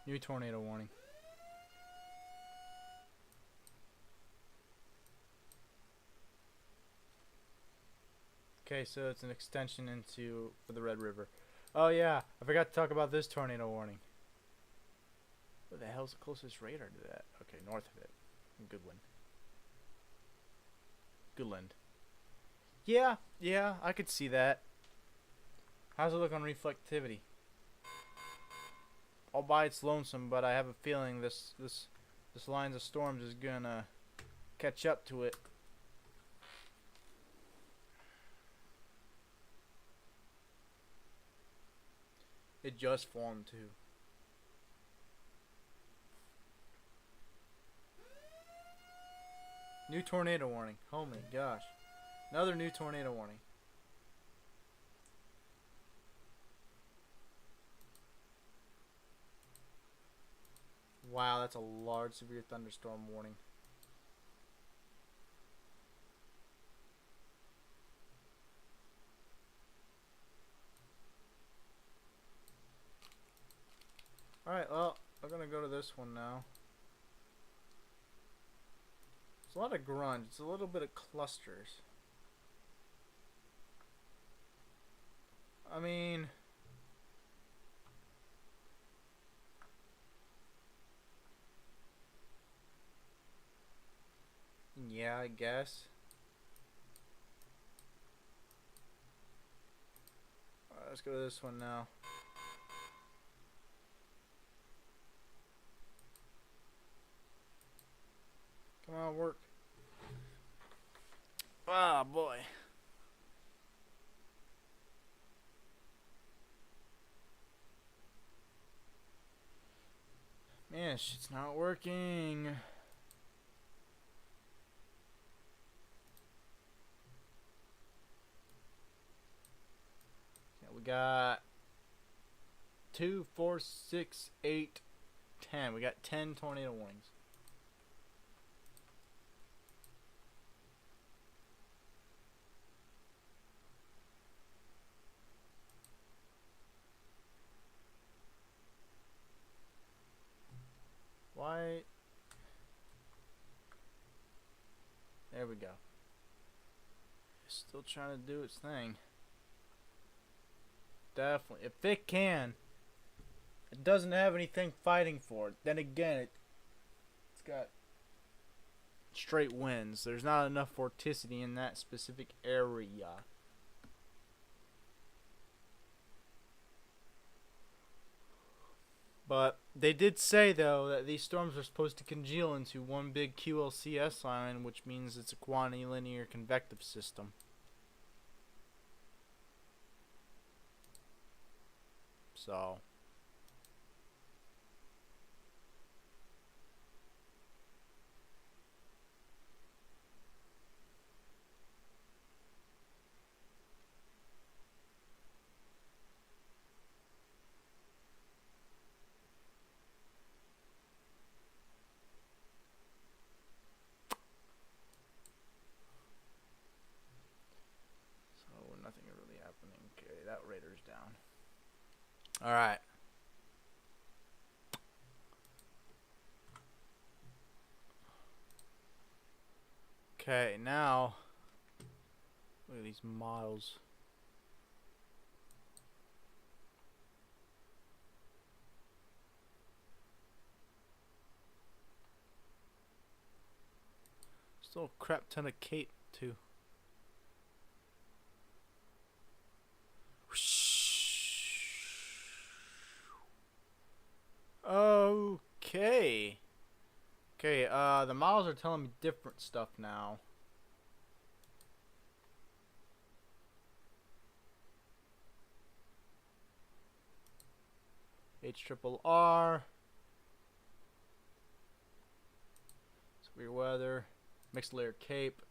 new tornado warning. Okay, so it's an extension into for the Red River. Oh yeah, I forgot to talk about this tornado warning. Where the hell's the closest radar to that? Okay, north of it. Goodland. Goodland. Yeah, I could see that. How's it look on reflectivity? All by its lonesome, but I have a feeling this lines of storms is gonna catch up to it. It just formed too. New tornado warning. Oh my gosh. Another new tornado warning. Wow, that's a large severe thunderstorm warning. Alright, well, I'm gonna go to this one now. It's a lot of grunge. It's a little bit of clusters. I mean, yeah, I guess. Alright, let's go to this one now. Come on, work. Ah, boy. Man, shit's not working. Yeah, we got 2, 4, 6, 8, 10. We got 10 tornado warnings. Why? There we go. It's still trying to do its thing. Definitely. If it can, it doesn't have anything fighting for it. Then again, it's got straight winds. There's not enough vorticity in that specific area. But they did say, though, that these storms are supposed to congeal into one big QLCS line, which means it's a quasi-linear convective system. So nothing really happening. Okay, that radar's down. Alright. Okay, now look at these models. Still a crap ton of cape too. Okay. Okay, the models are telling me different stuff now. HRRR. Severe weather. Mixed layer cape.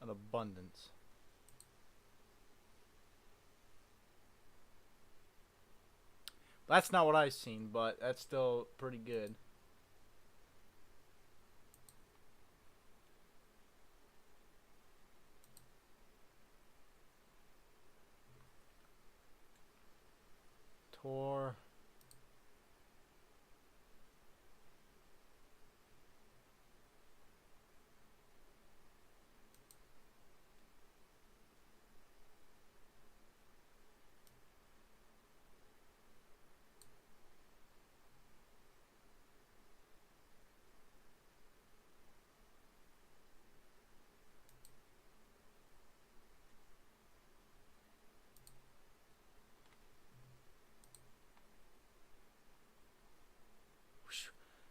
an abundance. That's not what I've seen, but that's still pretty good. Tor.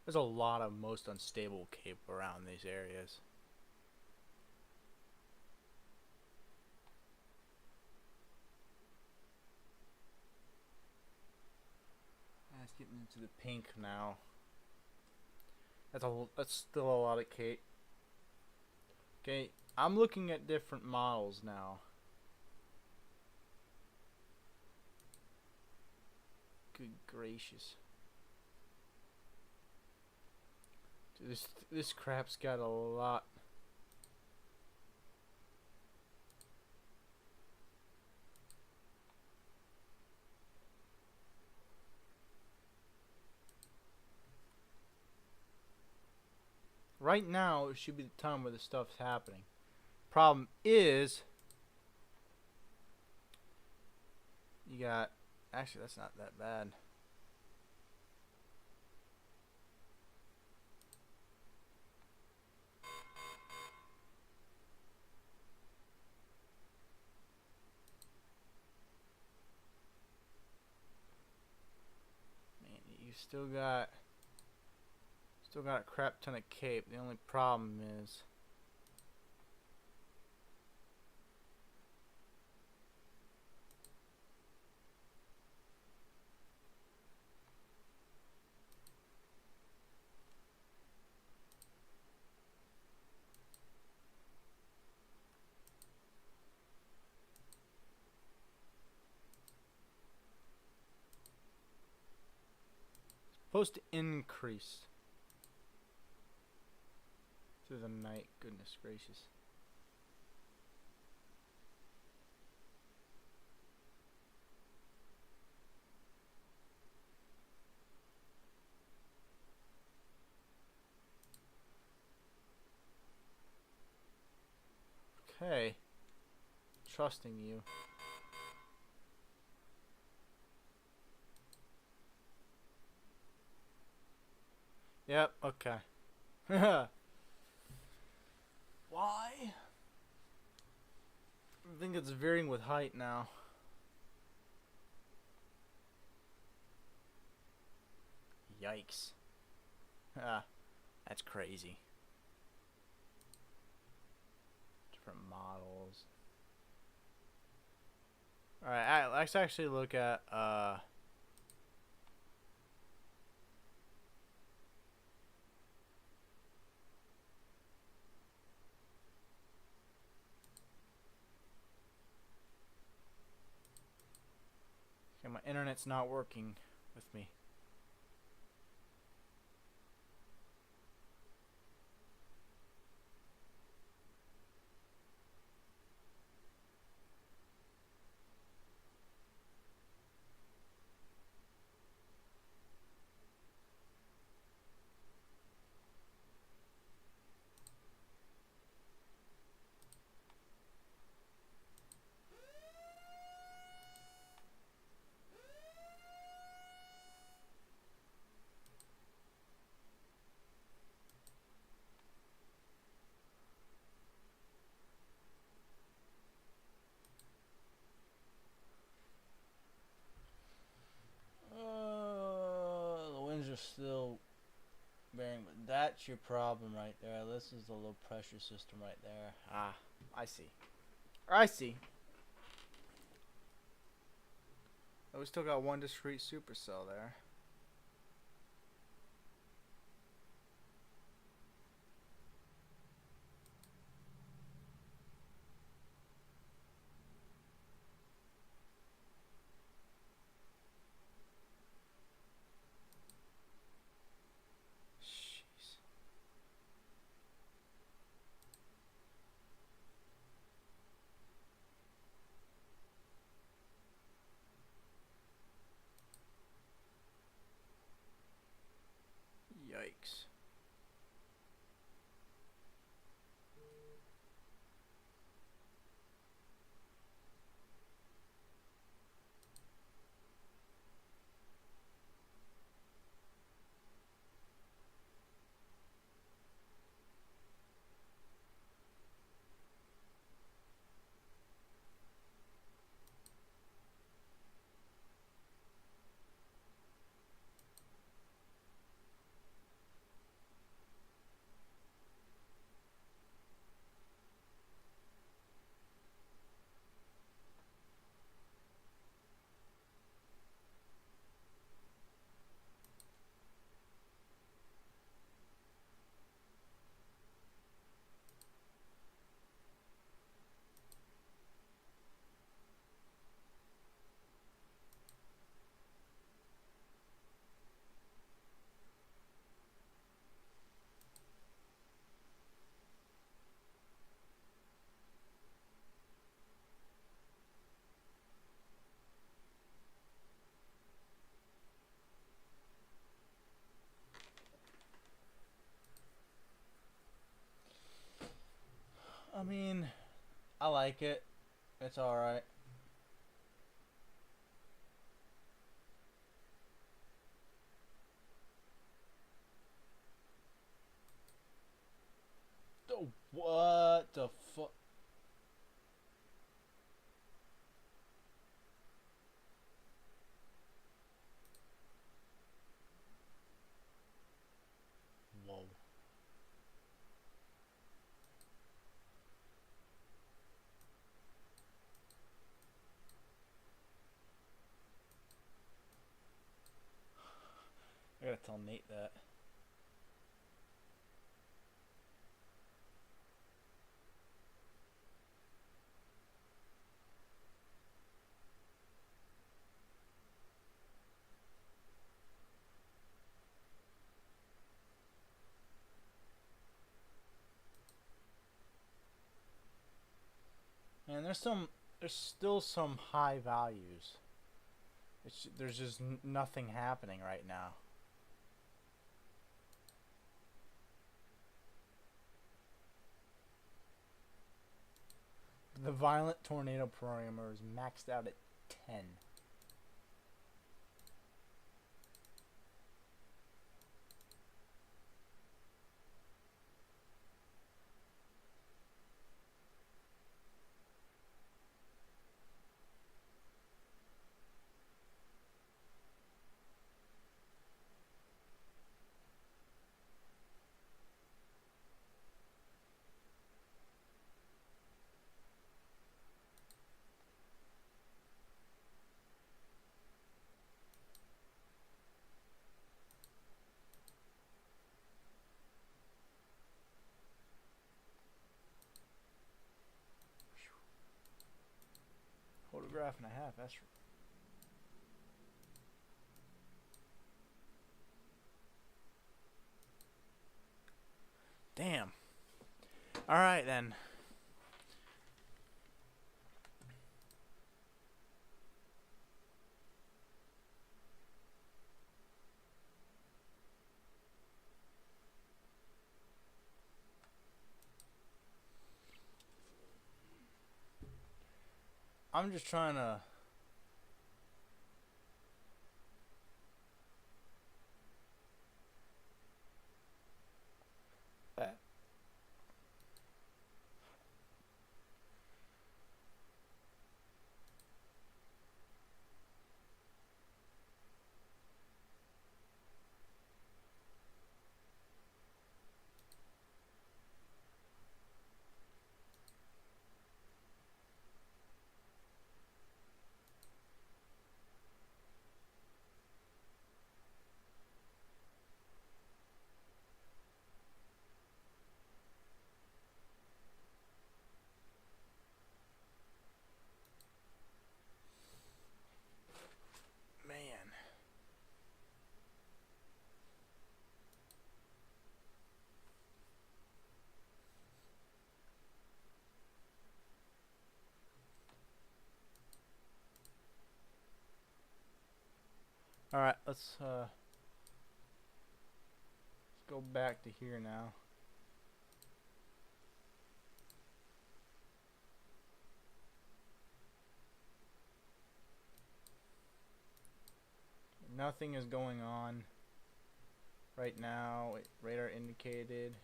There's a lot of most unstable cape around these areas. That's getting into the pink now. That's still a lot of cape. Okay, I'm looking at different models now. Good gracious. Dude, this crap's got a lot. Right now, it should be the time where this stuff's happening. Problem is, you got, actually that's not that bad. Man, you still got a crap ton of cape. The only problem is supposed to increase through the night. Goodness gracious. Okay. Trusting you. Yep, okay. Why? I think it's varying with height now. Yikes. Ah, that's crazy. Different models. Alright, let's actually look at okay, my internet's not working with me. The winds are still bearing, but that's your problem right there. This is the low pressure system right there. Ah, I see. I see. Oh, we still got one discrete supercell there. mean, I like it. It's alright. Oh, what the fuck? Whoa. I gotta tell Nate that. And there's still some high values. There's just nothing happening right now. The violent tornado parameter is maxed out at 10. Photograph and a half, that's damn. Alright then. I'm just trying to man. Alright, let's go back to here now. Nothing is going on right now. Radar indicated.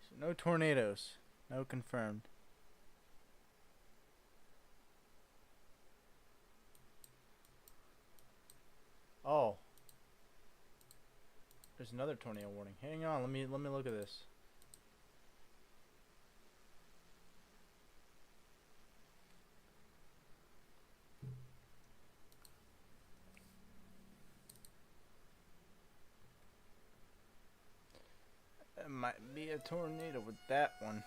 So no tornadoes. No confirmed. Oh. There's another tornado warning. Hang on, let me look at this. It might be a tornado with that one.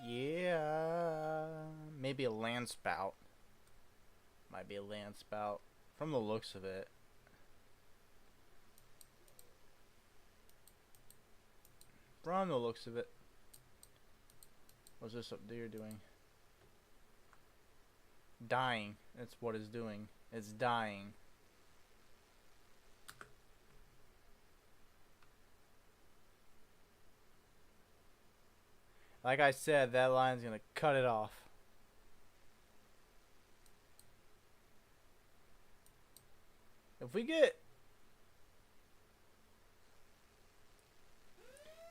Yeah, maybe a land spout. Might be a land spout from the looks of it. From the looks of it. What's this up there doing? Dying. That's what it's doing. It's dying. Like I said, that line's gonna cut it off. If we get...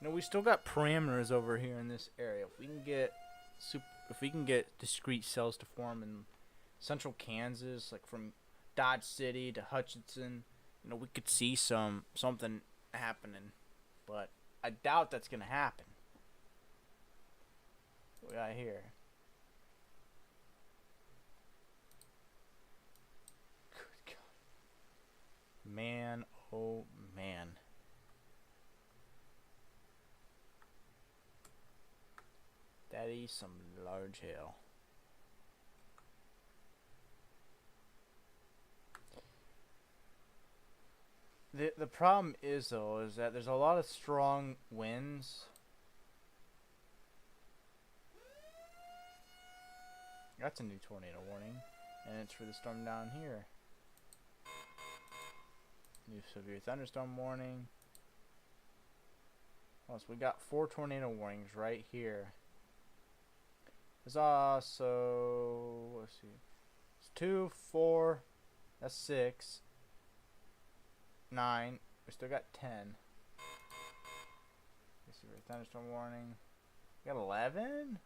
we still got parameters over here in this area. If we can get discrete cells to form in central Kansas, like from Dodge City to Hutchinson, we could see something happening. But I doubt that's gonna happen. What we got here? Good God. Man, oh man. That is some large hell. The problem is though is that there's a lot of strong winds. That's a new tornado warning, and it's for the storm down here. New severe thunderstorm warning. Plus, we got 4 tornado warnings right here. There's also, let's see, it's 2, 4, that's 6, 9. We still got 10. Severe thunderstorm warning. We got 11.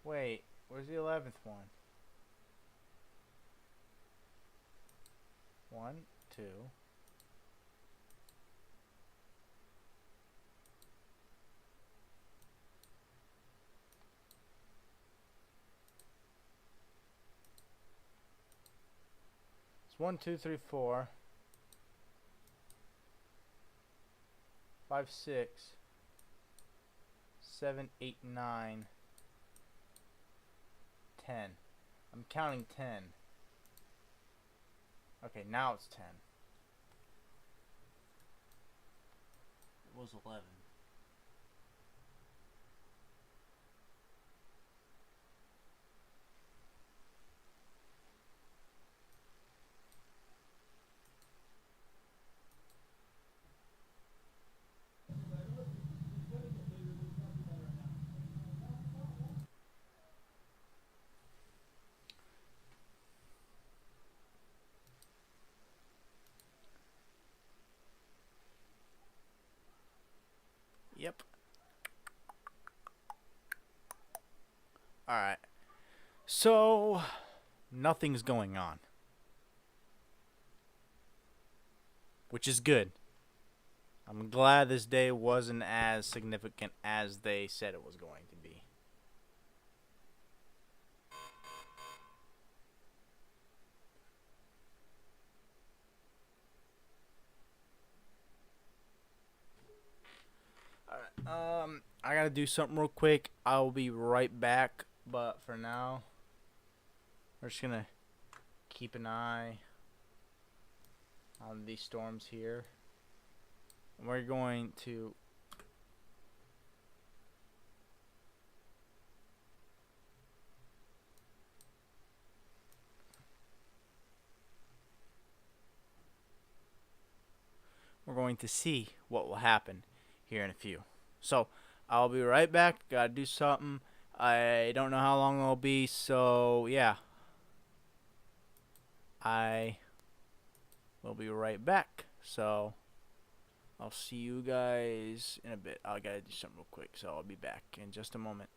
Wait, where's the 11th one? 1, 2. It's 1, 2, 3, 4, 5, 6, 7, 8, 9, 10. I'm counting 10. Okay, now it's 10. It was 11. Yep. Alright. So, nothing's going on. Which is good. I'm glad this day wasn't as significant as they said it was going to be. Alright, I gotta do something real quick. I'll be right back, but for now, we're just gonna keep an eye on these storms here. And we're going to see what will happen here in a few. So I'll be right back. Gotta do something. I don't know how long it'll be, so yeah. I will be right back. So I'll see you guys in a bit. I gotta do something real quick, so I'll be back in just a moment.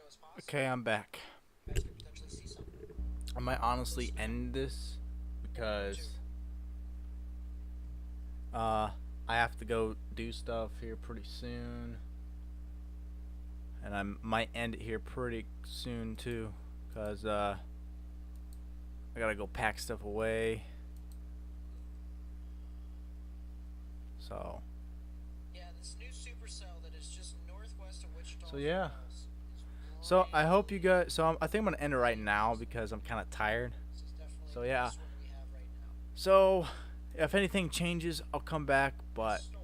as possible. Okay, I'm back. You guys could potentially see something. I might honestly end this because I have to go do stuff here pretty soon, and I might end it here pretty soon too, cause I gotta go pack stuff away. So. Yeah, this new supercell that is just northwest of Wichita. So yeah. Falls is So I right hope you here. guys. So I think I'm gonna end it right now because I'm kind of tired. This is definitely So the yeah. best one we have right now. So if anything changes, I'll come back. But Store.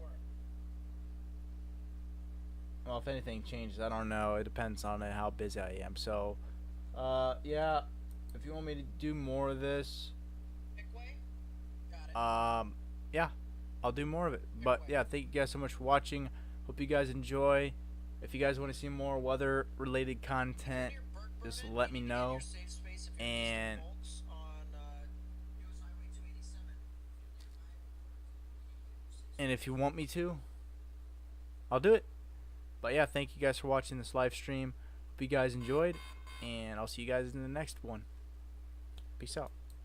well, if anything changes, I don't know. It depends on how busy I am. So yeah. If you want me to do more of this, Pickway? Got it. yeah, I'll do more of it. But yeah, thank you guys so much for watching. Hope you guys enjoy. If you guys want to see more weather related content, Near Burke just Bourbon, let you me need to get know. your safe space if you're And using Volks on US Highway 287. and if you want me to, I'll do it. But yeah, thank you guys for watching this live stream. Hope you guys enjoyed, and I'll see you guys in the next one. Peace out.